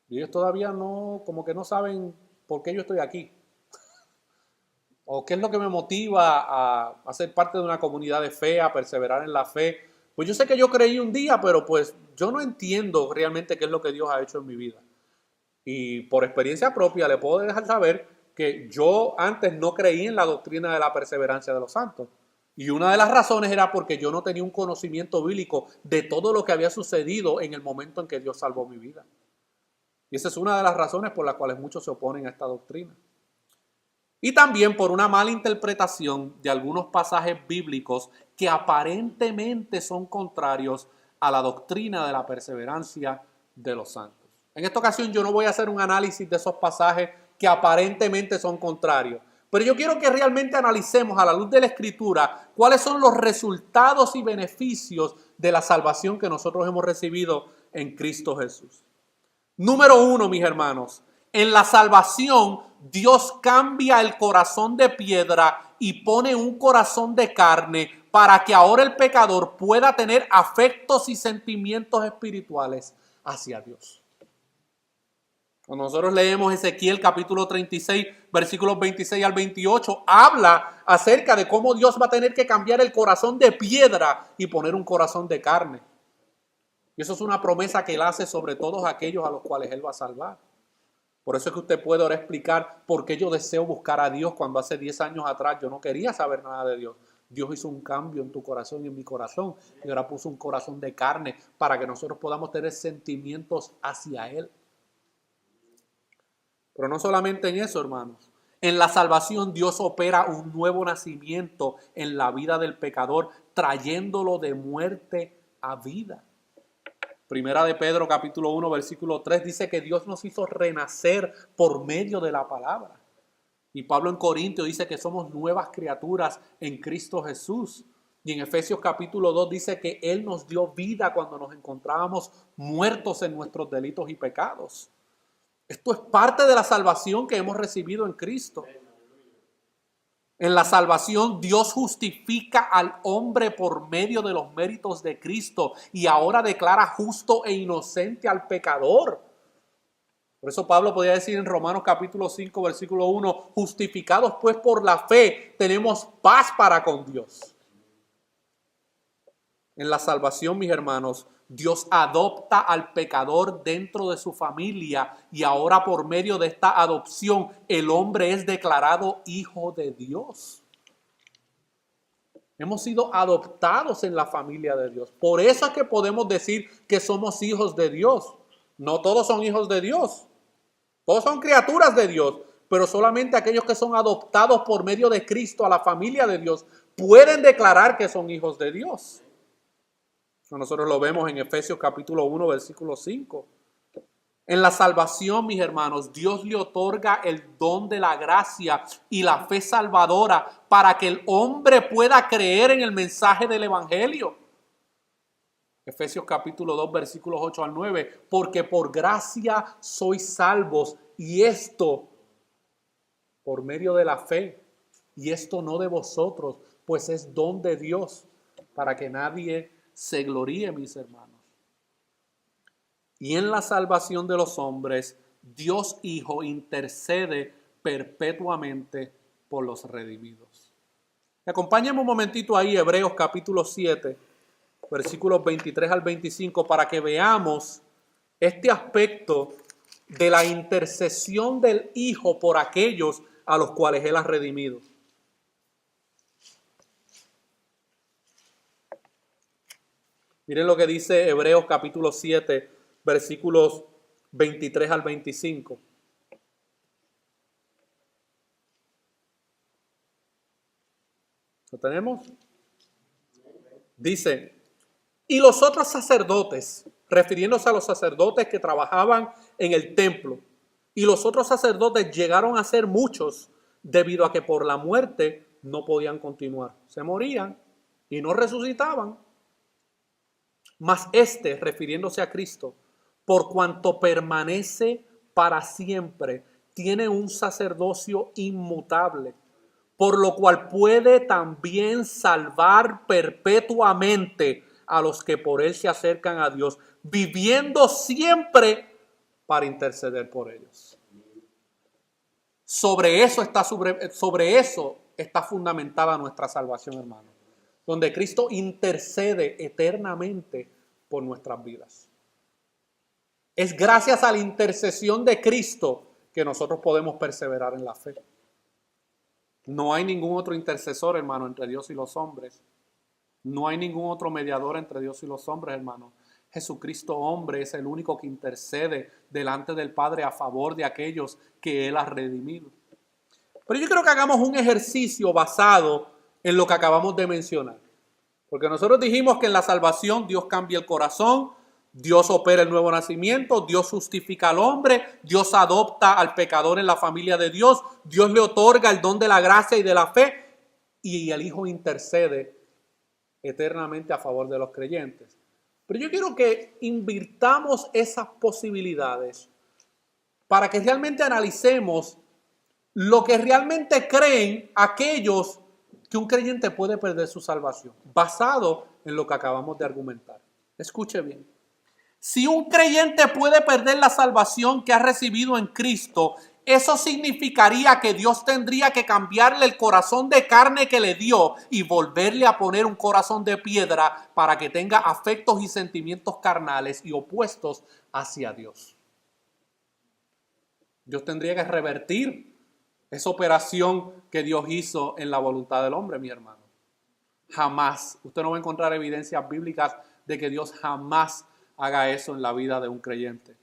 y ellos todavía no, como que no saben por qué yo estoy aquí. O qué es lo que me motiva a ser parte de una comunidad de fe, a perseverar en la fe. Pues yo sé que yo creí un día, pero pues yo no entiendo realmente qué es lo que Dios ha hecho en mi vida. Y por experiencia propia le puedo dejar saber que yo antes no creí en la doctrina de la perseverancia de los santos. Y una de las razones era porque yo no tenía un conocimiento bíblico de todo lo que había sucedido en el momento en que Dios salvó mi vida. Y esa es una de las razones por las cuales muchos se oponen a esta doctrina. Y también por una mala interpretación de algunos pasajes bíblicos que aparentemente son contrarios a la doctrina de la perseverancia de los santos. En esta ocasión yo no voy a hacer un análisis de esos pasajes que aparentemente son contrarios, pero yo quiero que realmente analicemos a la luz de la Escritura cuáles son los resultados y beneficios de la salvación que nosotros hemos recibido en Cristo Jesús. Número uno, mis hermanos, en la salvación Dios cambia el corazón de piedra y pone un corazón de carne para que ahora el pecador pueda tener afectos y sentimientos espirituales hacia Dios. Cuando nosotros leemos Ezequiel capítulo 36, versículos 26 al 28, habla acerca de cómo Dios va a tener que cambiar el corazón de piedra y poner un corazón de carne. Y eso es una promesa que Él hace sobre todos aquellos a los cuales Él va a salvar. Por eso es que usted puede ahora explicar por qué yo deseo buscar a Dios cuando hace 10 años atrás yo no quería saber nada de Dios. Dios hizo un cambio en tu corazón y en mi corazón y ahora puso un corazón de carne para que nosotros podamos tener sentimientos hacia Él. Pero no solamente en eso, hermanos. En la salvación Dios opera un nuevo nacimiento en la vida del pecador, trayéndolo de muerte a vida. Primera de Pedro capítulo 1 versículo 3 dice que Dios nos hizo renacer por medio de la palabra. Y Pablo en Corintios dice que somos nuevas criaturas en Cristo Jesús. Y en Efesios capítulo 2 dice que Él nos dio vida cuando nos encontrábamos muertos en nuestros delitos y pecados. Esto es parte de la salvación que hemos recibido en Cristo. En la salvación, Dios justifica al hombre por medio de los méritos de Cristo y ahora declara justo e inocente al pecador. Por eso Pablo podía decir en Romanos capítulo 5, versículo 1, justificados pues por la fe, tenemos paz para con Dios. En la salvación, mis hermanos, Dios adopta al pecador dentro de su familia y ahora por medio de esta adopción el hombre es declarado hijo de Dios. Hemos sido adoptados en la familia de Dios. Por eso es que podemos decir que somos hijos de Dios. No todos son hijos de Dios. Todos son criaturas de Dios, pero solamente aquellos que son adoptados por medio de Cristo a la familia de Dios pueden declarar que son hijos de Dios. Nosotros lo vemos en Efesios capítulo 1, versículo 5. En la salvación, mis hermanos, Dios le otorga el don de la gracia y la fe salvadora para que el hombre pueda creer en el mensaje del Evangelio. Efesios capítulo 2, versículos 8 al 9. Porque por gracia sois salvos, y esto por medio de la fe, y esto no de vosotros, pues es don de Dios, para que nadie se gloríe, mis hermanos. Y en la salvación de los hombres, Dios Hijo intercede perpetuamente por los redimidos. Acompáñenme un momentito ahí, Hebreos capítulo 7, versículos 23 al 25, para que veamos este aspecto de la intercesión del Hijo por aquellos a los cuales Él ha redimido. Miren lo que dice Hebreos capítulo 7, versículos 23 al 25. ¿Lo tenemos? Dice, y los otros sacerdotes, refiriéndose a los sacerdotes que trabajaban en el templo, y los otros sacerdotes llegaron a ser muchos debido a que por la muerte no podían continuar. Se morían y no resucitaban. Mas este, refiriéndose a Cristo, por cuanto permanece para siempre, tiene un sacerdocio inmutable, por lo cual puede también salvar perpetuamente a los que por él se acercan a Dios, viviendo siempre para interceder por ellos. Sobre eso está fundamentada nuestra salvación, hermano, donde Cristo intercede eternamente por nuestras vidas. Es gracias a la intercesión de Cristo que nosotros podemos perseverar en la fe. No hay ningún otro intercesor, hermano, entre Dios y los hombres. No hay ningún otro mediador entre Dios y los hombres, hermano. Jesucristo, hombre, es el único que intercede delante del Padre a favor de aquellos que Él ha redimido. Pero yo quiero que hagamos un ejercicio basado en lo que acabamos de mencionar. Porque nosotros dijimos que en la salvación Dios cambia el corazón, Dios opera el nuevo nacimiento, Dios justifica al hombre, Dios adopta al pecador en la familia de Dios, Dios le otorga el don de la gracia y de la fe, y el Hijo intercede eternamente a favor de los creyentes. Pero yo quiero que invirtamos esas posibilidades para que realmente analicemos lo que realmente creen aquellos que un creyente puede perder su salvación, basado en lo que acabamos de argumentar. Escuche bien. Si un creyente puede perder la salvación que ha recibido en Cristo, eso significaría que Dios tendría que cambiarle el corazón de carne que le dio y volverle a poner un corazón de piedra para que tenga afectos y sentimientos carnales y opuestos hacia Dios. Dios tendría que revertir esa operación que Dios hizo en la voluntad del hombre, mi hermano. Jamás. Usted no va a encontrar evidencias bíblicas de que Dios jamás haga eso en la vida de un creyente.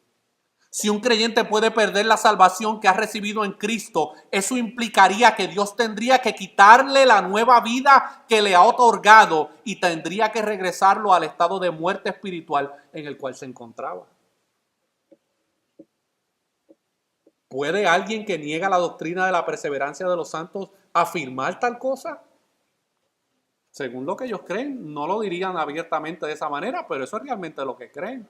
Si un creyente puede perder la salvación que ha recibido en Cristo, eso implicaría que Dios tendría que quitarle la nueva vida que le ha otorgado y tendría que regresarlo al estado de muerte espiritual en el cual se encontraba. ¿Puede alguien que niega la doctrina de la perseverancia de los santos afirmar tal cosa? Según lo que ellos creen, no lo dirían abiertamente de esa manera, pero eso es realmente lo que creen.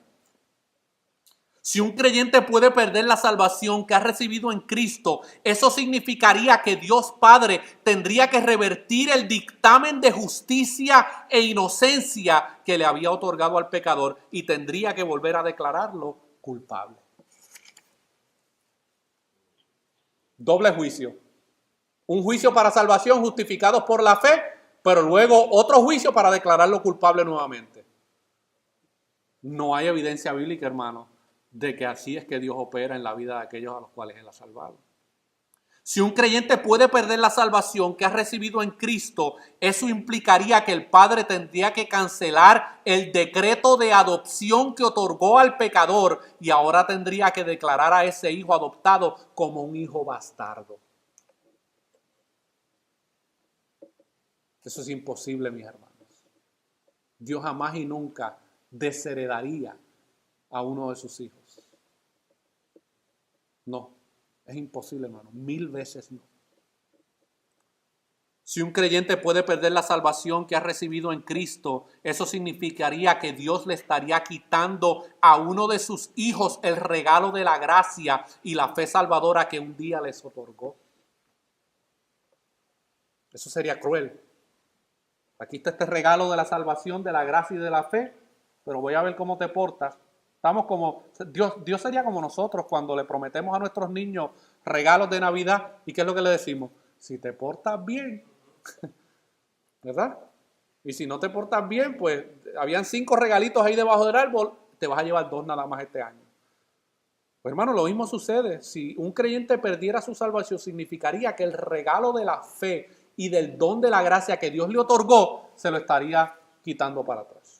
Si un creyente puede perder la salvación que ha recibido en Cristo, eso significaría que Dios Padre tendría que revertir el dictamen de justicia e inocencia que le había otorgado al pecador y tendría que volver a declararlo culpable. Doble juicio. Un juicio para salvación justificados por la fe, pero luego otro juicio para declararlo culpable nuevamente. No hay evidencia bíblica, hermano, de que así es que Dios opera en la vida de aquellos a los cuales Él ha salvado. Si un creyente puede perder la salvación que ha recibido en Cristo, eso implicaría que el Padre tendría que cancelar el decreto de adopción que otorgó al pecador y ahora tendría que declarar a ese hijo adoptado como un hijo bastardo. Eso es imposible, mis hermanos. Dios jamás y nunca desheredaría a uno de sus hijos. No, es imposible, hermano. 1000 veces no. Si un creyente puede perder la salvación que ha recibido en Cristo, eso significaría que Dios le estaría quitando a uno de sus hijos el regalo de la gracia y la fe salvadora que un día les otorgó. Eso sería cruel. Aquí está este regalo de la salvación, de la gracia y de la fe, pero voy a ver cómo te portas. Estamos como, Dios sería como nosotros cuando le prometemos a nuestros niños regalos de Navidad. ¿Y qué es lo que le decimos? Si te portas bien, ¿verdad? Y si no te portas bien, pues habían 5 regalitos ahí debajo del árbol, te vas a llevar 2 nada más este año. Pues hermano, lo mismo sucede. Si un creyente perdiera su salvación, significaría que el regalo de la fe y del don de la gracia que Dios le otorgó, se lo estaría quitando para atrás.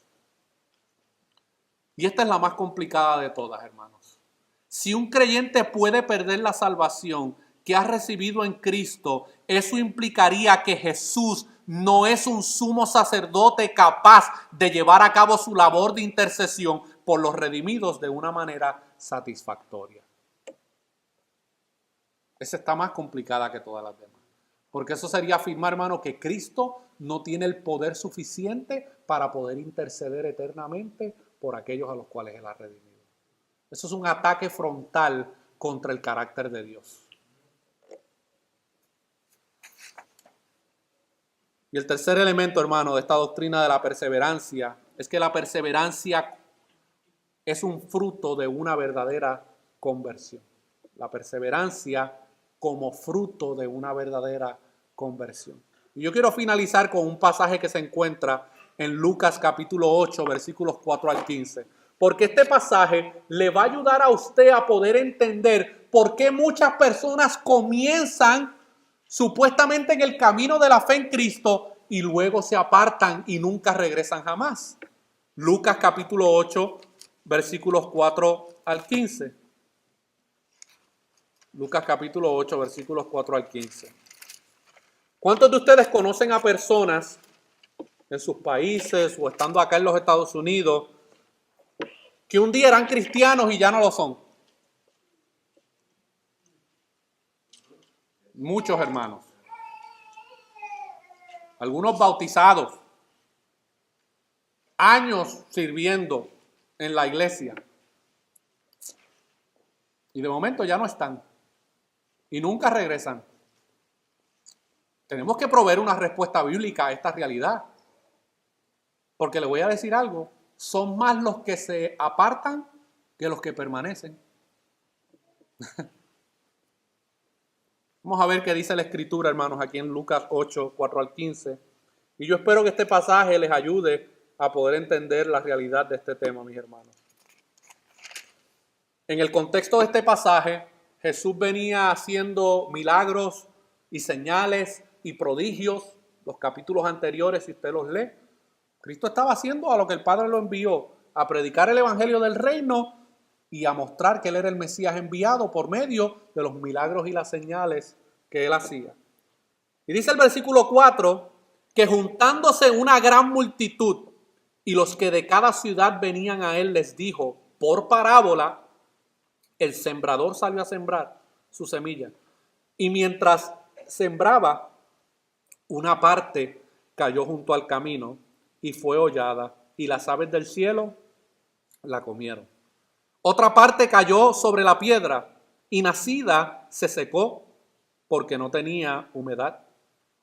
Y esta es la más complicada de todas, hermanos. Si un creyente puede perder la salvación que ha recibido en Cristo, eso implicaría que Jesús no es un sumo sacerdote capaz de llevar a cabo su labor de intercesión por los redimidos de una manera satisfactoria. Esa está más complicada que todas las demás. Porque eso sería afirmar, hermano, que Cristo no tiene el poder suficiente para poder interceder eternamente por aquellos a los cuales Él ha redimido. Eso es un ataque frontal contra el carácter de Dios. Y el tercer elemento, hermano, de esta doctrina de la perseverancia es que la perseverancia es un fruto de una verdadera conversión. La perseverancia como fruto de una verdadera conversión. Y yo quiero finalizar con un pasaje que se encuentra en Lucas capítulo 8, versículos 4 al 15. Porque este pasaje le va a ayudar a usted a poder entender por qué muchas personas comienzan supuestamente en el camino de la fe en Cristo y luego se apartan y nunca regresan jamás. Lucas capítulo 8, versículos 4 al 15. Lucas capítulo 8, versículos 4 al 15. ¿Cuántos de ustedes conocen a personas en sus países o estando acá en los Estados Unidos que un día eran cristianos y ya no lo son? Muchos hermanos. Algunos bautizados. Años sirviendo en la iglesia. Y de momento ya no están. Y nunca regresan. Tenemos que proveer una respuesta bíblica a esta realidad. Porque le voy a decir algo. Son más los que se apartan que los que permanecen. Vamos a ver qué dice la Escritura, hermanos, aquí en Lucas 8, 4 al 15. Y yo espero que este pasaje les ayude a poder entender la realidad de este tema, mis hermanos. En el contexto de este pasaje, Jesús venía haciendo milagros y señales y prodigios. Los capítulos anteriores, si usted los lee, Cristo estaba haciendo a lo que el Padre lo envió, a predicar el evangelio del reino y a mostrar que Él era el Mesías enviado por medio de los milagros y las señales que Él hacía. Y dice el versículo 4, que juntándose una gran multitud y los que de cada ciudad venían a Él, les dijo, por parábola, el sembrador salió a sembrar su semilla. Y mientras sembraba, una parte cayó junto al camino y fue hollada, y las aves del cielo la comieron. Otra parte cayó sobre la piedra y nacida se secó porque no tenía humedad.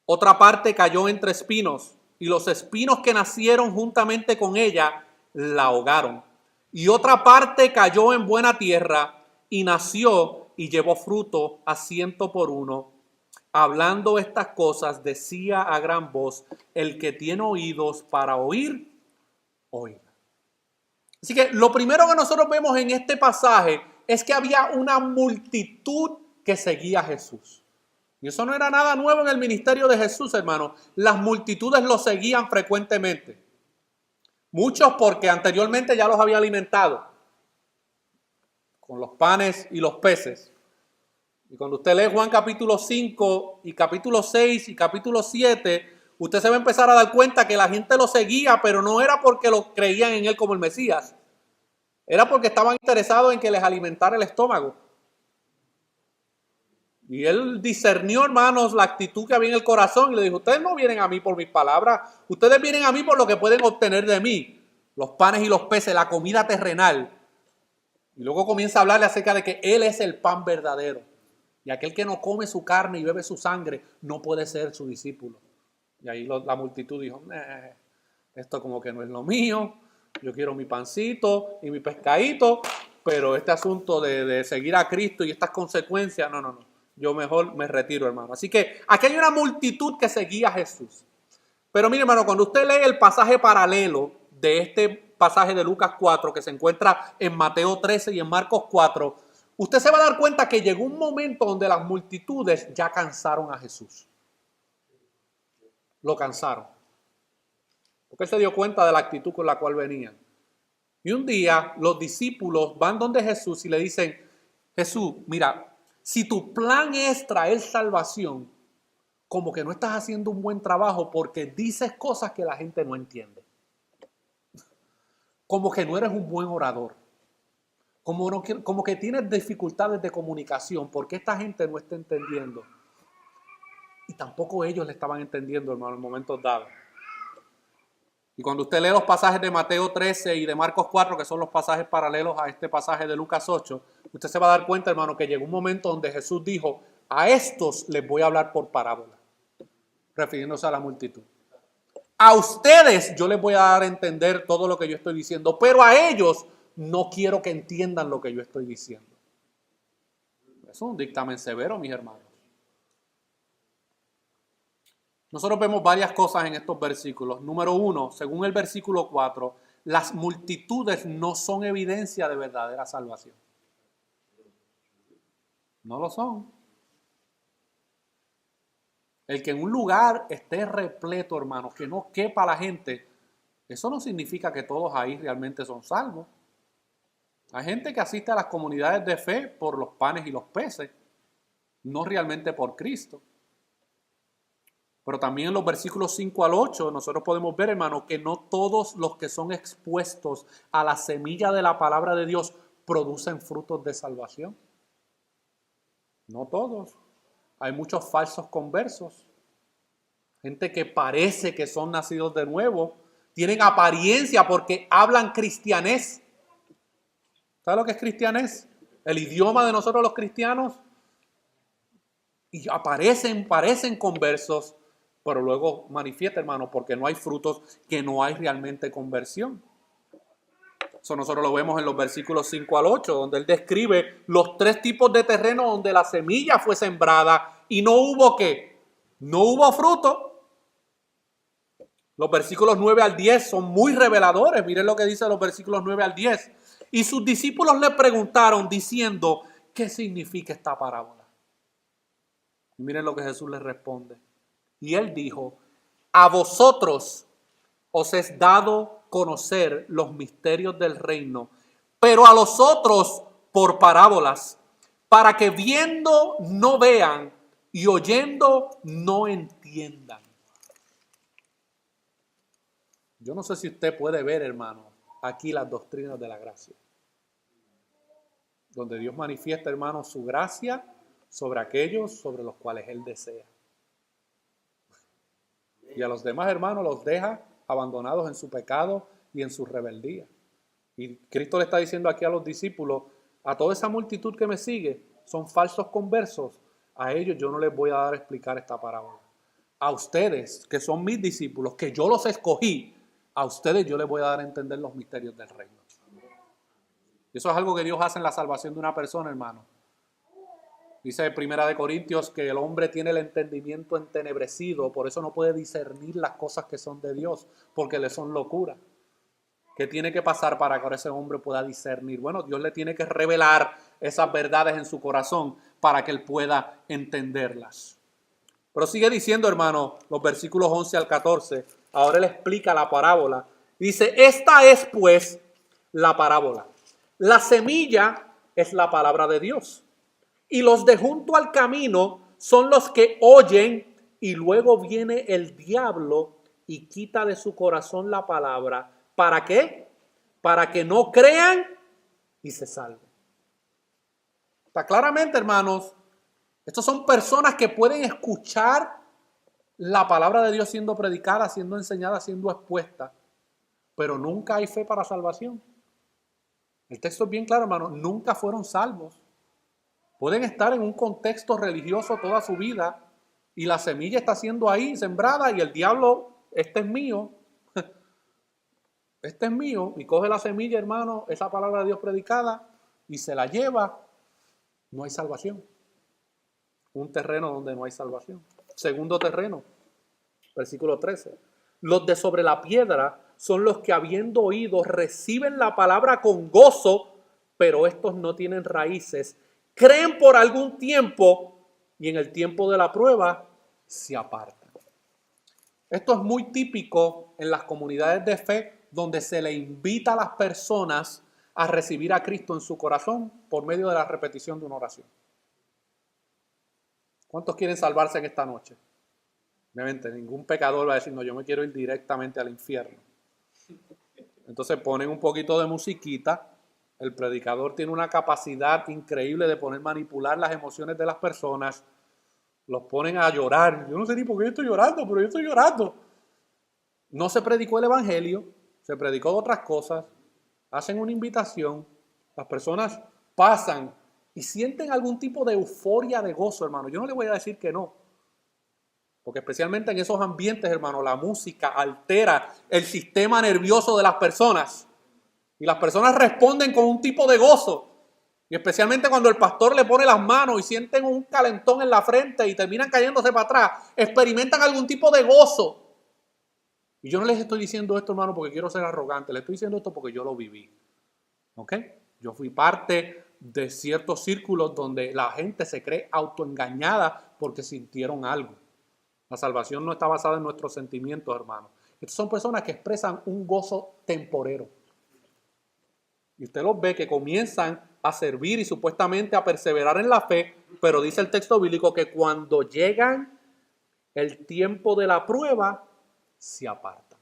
Otra parte cayó entre espinos y los espinos que nacieron juntamente con ella la ahogaron. Y otra parte cayó en buena tierra y nació y llevó fruto a 100 por 1. Hablando estas cosas decía a gran voz: el que tiene oídos para oír, oiga. Así que lo primero que nosotros vemos en este pasaje es que había una multitud que seguía a Jesús. Y eso no era nada nuevo en el ministerio de Jesús, hermano. Las multitudes lo seguían frecuentemente. Muchos porque anteriormente ya los había alimentado con los panes y los peces. Y cuando usted lee Juan capítulo 5 y capítulo 6 y capítulo 7, usted se va a empezar a dar cuenta que la gente lo seguía, pero no era porque lo creían en él como el Mesías. Era porque estaban interesados en que les alimentara el estómago. Y él discernió, hermanos, la actitud que había en el corazón y le dijo: ustedes no vienen a mí por mis palabras, ustedes vienen a mí por lo que pueden obtener de mí, los panes y los peces, la comida terrenal. Y luego comienza a hablarle acerca de que él es el pan verdadero. Y aquel que no come su carne y bebe su sangre no puede ser su discípulo. Y ahí la multitud dijo: esto como que no es lo mío, yo quiero mi pancito y mi pescadito, pero este asunto de seguir a Cristo y estas consecuencias, no. Yo mejor me retiro, hermano. Así que aquí hay una multitud que seguía a Jesús. Pero mire, hermano, cuando usted lee el pasaje paralelo de este pasaje de Lucas 4, que se encuentra en Mateo 13 y en Marcos 4, usted se va a dar cuenta que llegó un momento donde las multitudes ya cansaron a Jesús. Lo cansaron. Porque él se dio cuenta de la actitud con la cual venían. Y un día los discípulos van donde Jesús y le dicen: Jesús, mira, si tu plan es traer salvación, como que no estás haciendo un buen trabajo porque dices cosas que la gente no entiende. Como que no eres un buen orador. Como que tienes dificultades de comunicación porque esta gente no está entendiendo. Y tampoco ellos le estaban entendiendo, hermano, en momentos dados. Y cuando usted lee los pasajes de Mateo 13 y de Marcos 4, que son los pasajes paralelos a este pasaje de Lucas 8, usted se va a dar cuenta, hermano, que llegó un momento donde Jesús dijo: a estos les voy a hablar por parábola, refiriéndose a la multitud. A ustedes yo les voy a dar a entender todo lo que yo estoy diciendo, pero a ellos no quiero que entiendan lo que yo estoy diciendo. Es un dictamen severo, mis hermanos. Nosotros vemos varias cosas en estos versículos. Número 1, según el versículo 4, las multitudes no son evidencia de verdadera salvación. No lo son. El que en un lugar esté repleto, hermanos, que no quepa la gente, eso no significa que todos ahí realmente son salvos. Hay gente que asiste a las comunidades de fe por los panes y los peces, no realmente por Cristo. Pero también en los versículos 5 al 8 nosotros podemos ver, hermano, que no todos los que son expuestos a la semilla de la palabra de Dios producen frutos de salvación. No todos. Hay muchos falsos conversos. Gente que parece que son nacidos de nuevo. Tienen apariencia porque hablan cristianés. ¿Sabe lo que es cristianés? El idioma de nosotros los cristianos. Y parecen conversos, pero luego manifiesta, hermano, porque no hay frutos, que no hay realmente conversión. Eso nosotros lo vemos en los versículos 5 al 8, donde él describe los 3 tipos de terreno donde la semilla fue sembrada y no hubo ¿qué? No hubo fruto. Los versículos 9 al 10 son muy reveladores. Miren lo que dice los versículos 9 al 10. Y sus discípulos le preguntaron diciendo: ¿qué significa esta parábola? Y miren lo que Jesús les responde. Y él dijo: a vosotros os es dado conocer los misterios del reino, pero a los otros por parábolas, para que viendo no vean y oyendo no entiendan. Yo no sé si usted puede ver, hermano, aquí las doctrinas de la gracia, donde Dios manifiesta, hermano, su gracia sobre aquellos sobre los cuales Él desea. Y a los demás, hermanos, los deja abandonados en su pecado y en su rebeldía. Y Cristo le está diciendo aquí a los discípulos, a toda esa multitud que me sigue, son falsos conversos, a ellos yo no les voy a dar a explicar esta parábola. A ustedes, que son mis discípulos, que yo los escogí, a ustedes yo les voy a dar a entender los misterios del reino. Y eso es algo que Dios hace en la salvación de una persona, hermano. Dice Primera de Corintios que el hombre tiene el entendimiento entenebrecido, por eso no puede discernir las cosas que son de Dios, porque le son locura. ¿Qué tiene que pasar para que ahora ese hombre pueda discernir? Bueno, Dios le tiene que revelar esas verdades en su corazón para que él pueda entenderlas. Pero sigue diciendo, hermano, los versículos 11 al 14, ahora él explica la parábola. Dice, esta es pues la parábola. La semilla es la palabra de Dios. Y los de junto al camino son los que oyen y luego viene el diablo y quita de su corazón la palabra. ¿Para qué? Para que no crean y se salven. Está claramente, hermanos, estos son personas que pueden escuchar la palabra de Dios siendo predicada, siendo enseñada, siendo expuesta, pero nunca hay fe para salvación. El texto es bien claro, hermanos, nunca fueron salvos. Pueden estar en un contexto religioso toda su vida y la semilla está siendo ahí sembrada y el diablo, este es mío, y coge la semilla, hermano, esa palabra de Dios predicada y se la lleva. No hay salvación. Un terreno donde no hay salvación. Segundo terreno, versículo 13. Los de sobre la piedra son los que habiendo oído reciben la palabra con gozo, pero estos no tienen raíces. Creen por algún tiempo y en el tiempo de la prueba se apartan. Esto es muy típico en las comunidades de fe donde se le invita a las personas a recibir a Cristo en su corazón por medio de la repetición de una oración. ¿Cuántos quieren salvarse en esta noche? Obviamente, ningún pecador va a decir, no, yo me quiero ir directamente al infierno. Entonces ponen un poquito de musiquita. El predicador tiene una capacidad increíble de manipular las emociones de las personas. Los ponen a llorar. Yo no sé ni por qué yo estoy llorando, pero yo estoy llorando. No se predicó el evangelio, se predicó otras cosas. Hacen una invitación. Las personas pasan y sienten algún tipo de euforia, de gozo, hermano. Yo no le voy a decir que no. Porque especialmente en esos ambientes, hermano, la música altera el sistema nervioso de las personas. Y las personas responden con un tipo de gozo. Y especialmente cuando el pastor le pone las manos y sienten un calentón en la frente y terminan cayéndose para atrás, experimentan algún tipo de gozo. Y yo no les estoy diciendo esto, hermano, porque quiero ser arrogante. Les estoy diciendo esto porque yo lo viví. ¿Ok? Yo fui parte de ciertos círculos donde la gente se cree autoengañada porque sintieron algo. La salvación no está basada en nuestros sentimientos, hermano. Estas son personas que expresan un gozo temporero. Y usted los ve que comienzan a servir y supuestamente a perseverar en la fe, pero dice el texto bíblico que cuando llegan el tiempo de la prueba, se apartan.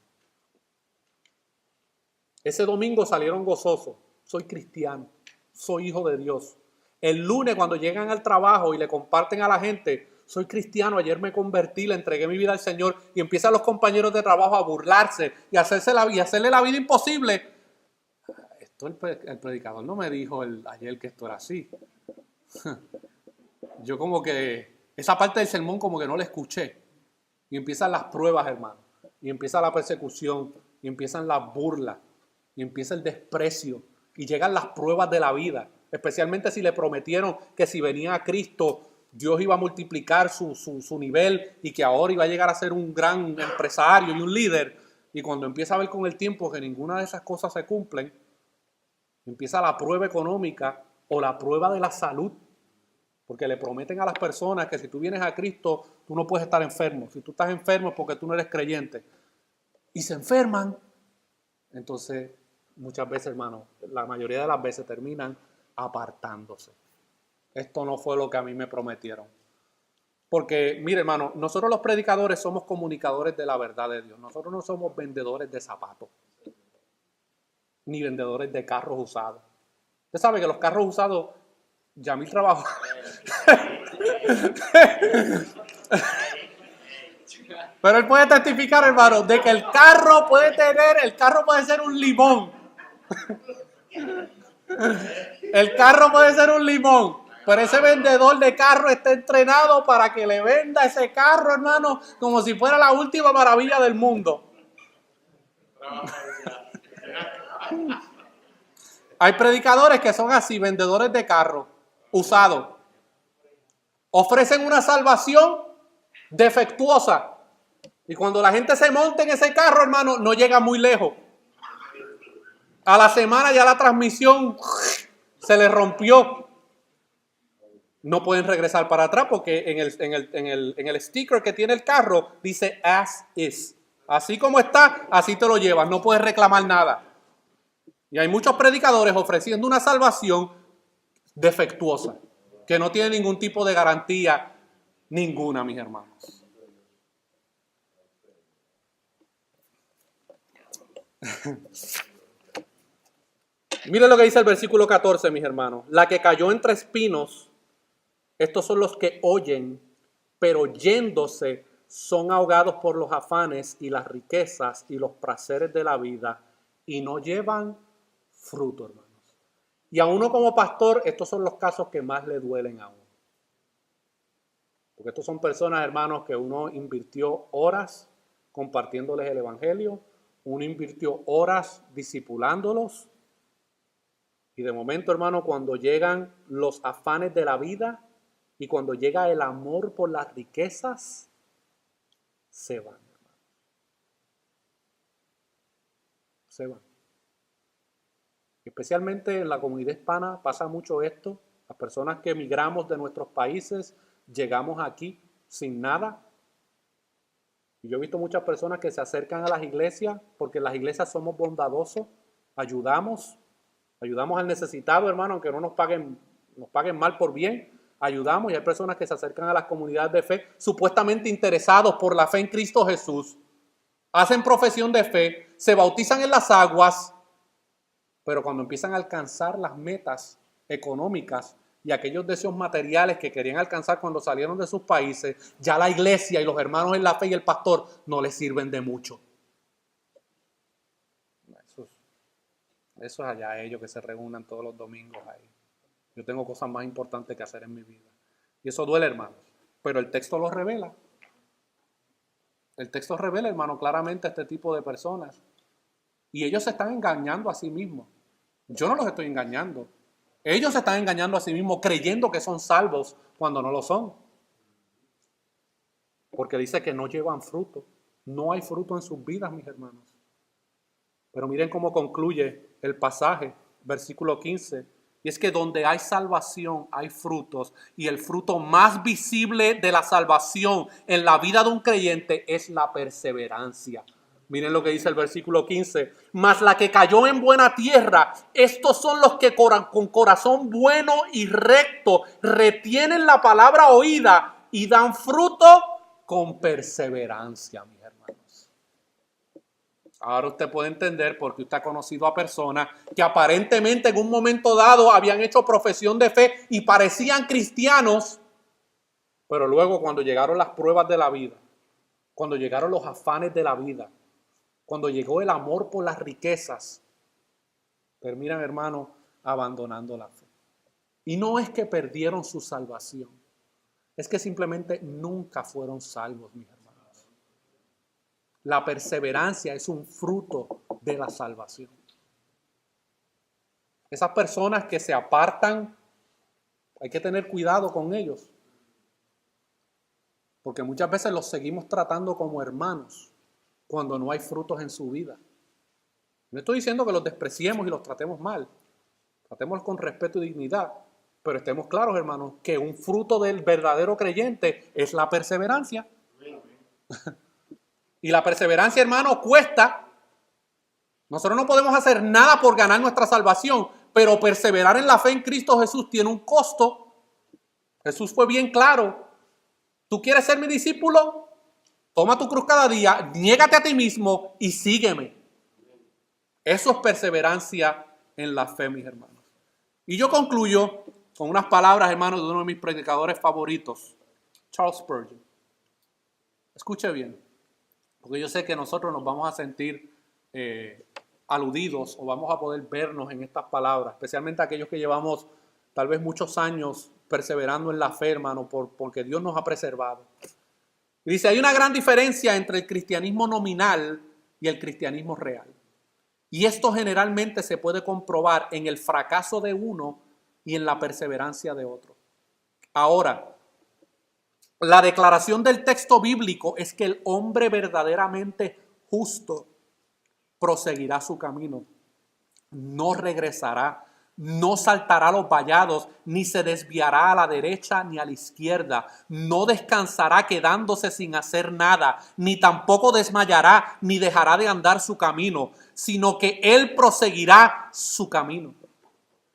Ese domingo salieron gozosos. Soy cristiano, soy hijo de Dios. El lunes cuando llegan al trabajo y le comparten a la gente, soy cristiano, ayer me convertí, le entregué mi vida al Señor, y empiezan los compañeros de trabajo a burlarse y hacerle la vida imposible. Esto el predicador no me dijo ayer que esto era así. Yo como que esa parte del sermón como que no la escuché. Y empiezan las pruebas, hermano. Y empieza la persecución. Y empiezan las burlas. Y empieza el desprecio. Y llegan las pruebas de la vida. Especialmente si le prometieron que si venía a Cristo, Dios iba a multiplicar su nivel y que ahora iba a llegar a ser un gran empresario y un líder. Y cuando empieza a ver con el tiempo que ninguna de esas cosas se cumplen, empieza la prueba económica o la prueba de la salud. Porque le prometen a las personas que si tú vienes a Cristo, tú no puedes estar enfermo. Si tú estás enfermo es porque tú no eres creyente. Y se enferman. Entonces, muchas veces, hermano, la mayoría de las veces terminan apartándose. Esto no fue lo que a mí me prometieron. Porque, mire, hermano, nosotros los predicadores somos comunicadores de la verdad de Dios. Nosotros no somos vendedores de zapatos. Ni vendedores de carros usados. Usted sabe que los carros usados, Yamil trabajo. Pero él puede testificar, hermano, de que el carro puede ser un limón. El carro puede ser un limón, pero ese vendedor de carro está entrenado para que le venda ese carro, hermano, como si fuera la última maravilla del mundo. Hay predicadores que son así, vendedores de carro usados. Ofrecen una salvación defectuosa. Y cuando la gente se monta en ese carro, hermano, no llega muy lejos. A la semana ya la transmisión se le rompió. No pueden regresar para atrás porque en el sticker que tiene el carro dice as is. Así como está, así te lo llevas. No puedes reclamar nada. Y hay muchos predicadores ofreciendo una salvación defectuosa, que no tiene ningún tipo de garantía ninguna, mis hermanos. Miren lo que dice el versículo 14, mis hermanos. La que cayó entre espinos, estos son los que oyen, pero yéndose son ahogados por los afanes y las riquezas y los placeres de la vida y no llevan fruto, hermanos. Y a uno como pastor, estos son los casos que más le duelen a uno. Porque estos son personas, hermanos, que uno invirtió horas compartiéndoles el evangelio, uno invirtió horas discipulándolos. Y de momento, hermano, cuando llegan los afanes de la vida y cuando llega el amor por las riquezas, se van, hermano. Se van. Especialmente en la comunidad hispana pasa mucho esto. Las personas que emigramos de nuestros países, llegamos aquí sin nada. Y yo he visto muchas personas que se acercan a las iglesias porque en las iglesias somos bondadosos, ayudamos al necesitado, hermano, aunque no nos paguen mal por bien, ayudamos. Y hay personas que se acercan a las comunidades de fe supuestamente interesados por la fe en Cristo Jesús, hacen profesión de fe, se bautizan en las aguas, pero cuando empiezan a alcanzar las metas económicas y aquellos deseos materiales que querían alcanzar cuando salieron de sus países, ya la iglesia y los hermanos en la fe y el pastor no les sirven de mucho. Eso es allá ellos que se reúnan todos los domingos ahí. Yo tengo cosas más importantes que hacer en mi vida. Y eso duele, hermanos. Pero el texto lo revela. El texto revela, hermano, claramente a este tipo de personas. Y ellos se están engañando a sí mismos. Yo no los estoy engañando. Ellos se están engañando a sí mismos creyendo que son salvos cuando no lo son. Porque dice que no llevan fruto. No hay fruto en sus vidas, mis hermanos. Pero miren cómo concluye el pasaje, versículo 15. Y es que donde hay salvación hay frutos. Y el fruto más visible de la salvación en la vida de un creyente es la perseverancia. Miren lo que dice el versículo 15. Mas la que cayó en buena tierra, estos son los que con corazón bueno y recto retienen la palabra oída y dan fruto con perseverancia, mis hermanos. Ahora usted puede entender porque usted ha conocido a personas que aparentemente en un momento dado habían hecho profesión de fe y parecían cristianos, pero luego cuando llegaron las pruebas de la vida, cuando llegaron los afanes de la vida, cuando llegó el amor por las riquezas, terminan, hermano, abandonando la fe. Y no es que perdieron su salvación, es que simplemente nunca fueron salvos, mis hermanos. La perseverancia es un fruto de la salvación. Esas personas que se apartan, hay que tener cuidado con ellos, porque muchas veces los seguimos tratando como hermanos cuando no hay frutos en su vida. No estoy diciendo que los despreciemos y los tratemos mal. Tratémoslos con respeto y dignidad. Pero estemos claros, hermanos, que un fruto del verdadero creyente es la perseverancia. Y la perseverancia, hermano, cuesta. Nosotros no podemos hacer nada por ganar nuestra salvación, pero perseverar en la fe en Cristo Jesús tiene un costo. Jesús fue bien claro. ¿Tú quieres ser mi discípulo? Toma tu cruz cada día, niégate a ti mismo y sígueme. Eso es perseverancia en la fe, mis hermanos. Y yo concluyo con unas palabras, hermanos, de uno de mis predicadores favoritos, Charles Spurgeon. Escuche bien, porque yo sé que nosotros nos vamos a sentir aludidos o vamos a poder vernos en estas palabras, especialmente aquellos que llevamos tal vez muchos años perseverando en la fe, hermano, porque Dios nos ha preservado. Y dice, hay una gran diferencia entre el cristianismo nominal y el cristianismo real. Y esto generalmente se puede comprobar en el fracaso de uno y en la perseverancia de otro. Ahora, la declaración del texto bíblico es que el hombre verdaderamente justo proseguirá su camino, no regresará, no saltará los vallados, ni se desviará a la derecha ni a la izquierda, no descansará quedándose sin hacer nada, ni tampoco desmayará, ni dejará de andar su camino, sino que él proseguirá su camino.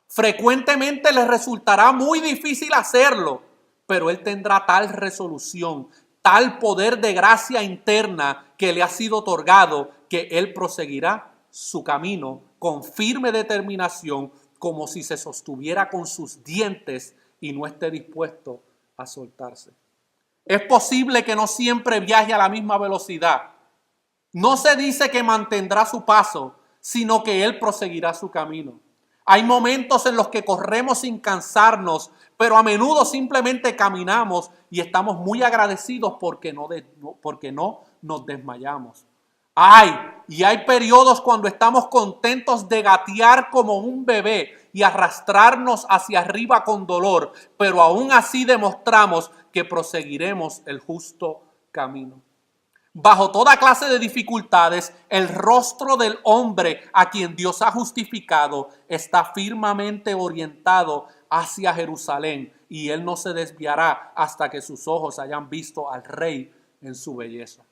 Frecuentemente le resultará muy difícil hacerlo, pero él tendrá tal resolución, tal poder de gracia interna que le ha sido otorgado, que él proseguirá su camino con firme determinación, como si se sostuviera con sus dientes y no esté dispuesto a soltarse. Es posible que no siempre viaje a la misma velocidad. No se dice que mantendrá su paso, sino que él proseguirá su camino. Hay momentos en los que corremos sin cansarnos, pero a menudo simplemente caminamos y estamos muy agradecidos porque no nos desmayamos. Y hay periodos cuando estamos contentos de gatear como un bebé y arrastrarnos hacia arriba con dolor, pero aún así demostramos que proseguiremos el justo camino. Bajo toda clase de dificultades, el rostro del hombre a quien Dios ha justificado está firmemente orientado hacia Jerusalén y él no se desviará hasta que sus ojos hayan visto al Rey en su belleza.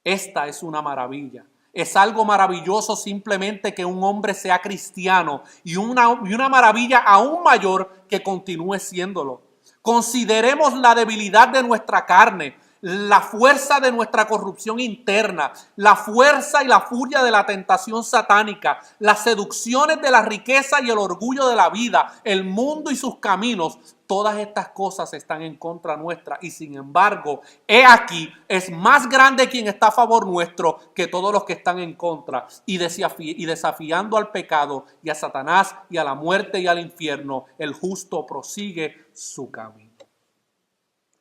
Esta es una maravilla. Es algo maravilloso simplemente que un hombre sea cristiano y una maravilla aún mayor que continúe siéndolo. Consideremos la debilidad de nuestra carne, la fuerza de nuestra corrupción interna, la fuerza y la furia de la tentación satánica, las seducciones de la riqueza y el orgullo de la vida, el mundo y sus caminos. Todas estas cosas están en contra nuestra y sin embargo, he aquí, es más grande quien está a favor nuestro que todos los que están en contra. Y desafiando al pecado y a Satanás y a la muerte y al infierno, el justo prosigue su camino.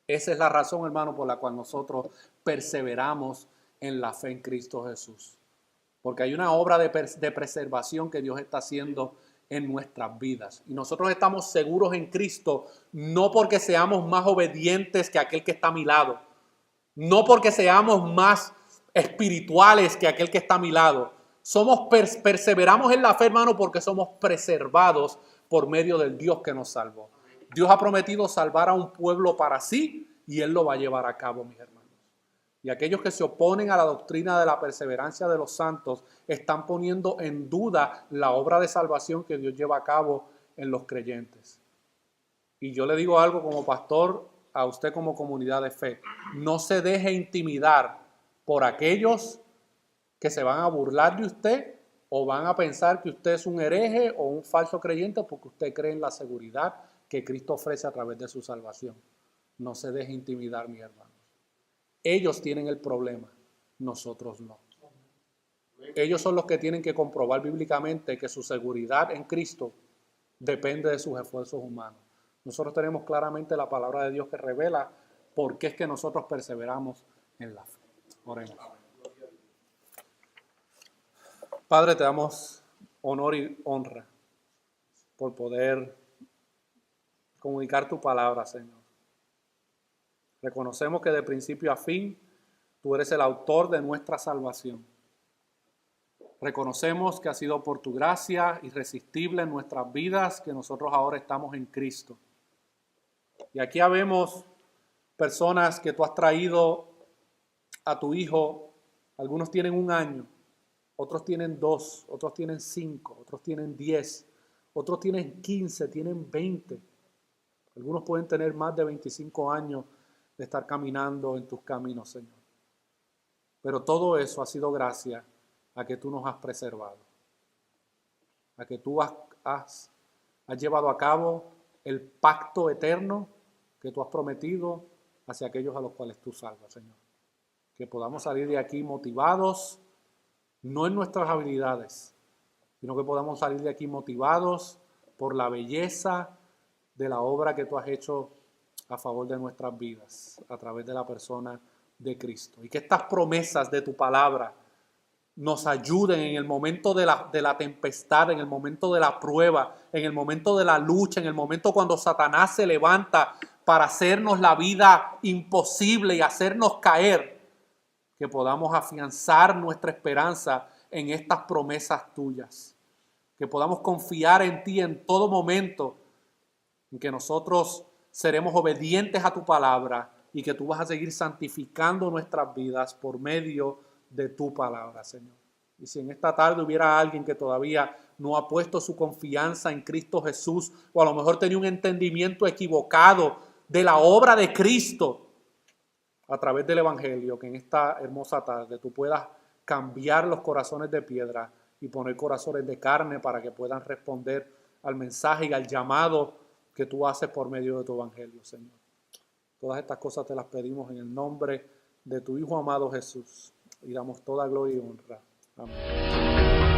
Esa es la razón, hermano, por la cual nosotros perseveramos en la fe en Cristo Jesús. Porque hay una obra de preservación que Dios está haciendo en nuestras vidas. Y nosotros estamos seguros en Cristo, no porque seamos más obedientes que aquel que está a mi lado. No porque seamos más espirituales que aquel que está a mi lado. Perseveramos en la fe, hermano, porque somos preservados por medio del Dios que nos salvó. Dios ha prometido salvar a un pueblo para sí y Él lo va a llevar a cabo, mis hermanos. Y aquellos que se oponen a la doctrina de la perseverancia de los santos están poniendo en duda la obra de salvación que Dios lleva a cabo en los creyentes. Y yo le digo algo como pastor a usted como comunidad de fe. No se deje intimidar por aquellos que se van a burlar de usted o van a pensar que usted es un hereje o un falso creyente porque usted cree en la seguridad que Cristo ofrece a través de su salvación. No se deje intimidar, mis hermanos. Ellos tienen el problema, nosotros no. Ellos son los que tienen que comprobar bíblicamente que su seguridad en Cristo depende de sus esfuerzos humanos. Nosotros tenemos claramente la palabra de Dios que revela por qué es que nosotros perseveramos en la fe. Oremos. Padre, te damos honor y honra por poder comunicar tu palabra, Señor. Reconocemos que de principio a fin tú eres el autor de nuestra salvación. Reconocemos que ha sido por tu gracia irresistible en nuestras vidas que nosotros ahora estamos en Cristo. Y aquí habemos personas que tú has traído a tu Hijo. Algunos tienen 1 año, otros tienen 2, otros tienen 5, otros tienen 10, otros tienen 15, tienen 20. Algunos pueden tener más de 25 años de estar caminando en tus caminos, Señor. Pero todo eso ha sido gracias a que tú nos has preservado, a que tú has llevado a cabo el pacto eterno que tú has prometido hacia aquellos a los cuales tú salvas, Señor. Que podamos salir de aquí motivados, no en nuestras habilidades, sino que podamos salir de aquí motivados por la belleza de la obra que tú has hecho a favor de nuestras vidas, a través de la persona de Cristo. Y que estas promesas de tu palabra nos ayuden en el momento de la tempestad, en el momento de la prueba, en el momento de la lucha, en el momento cuando Satanás se levanta para hacernos la vida imposible y hacernos caer, que podamos afianzar nuestra esperanza en estas promesas tuyas, que podamos confiar en ti en todo momento, en que nosotros seremos obedientes a tu palabra y que tú vas a seguir santificando nuestras vidas por medio de tu palabra, Señor. Y si en esta tarde hubiera alguien que todavía no ha puesto su confianza en Cristo Jesús, o a lo mejor tenía un entendimiento equivocado de la obra de Cristo a través del Evangelio, que en esta hermosa tarde tú puedas cambiar los corazones de piedra y poner corazones de carne para que puedan responder al mensaje y al llamado que tú haces por medio de tu Evangelio, Señor. Todas estas cosas te las pedimos en el nombre de tu Hijo amado Jesús y damos toda gloria y honra. Amén.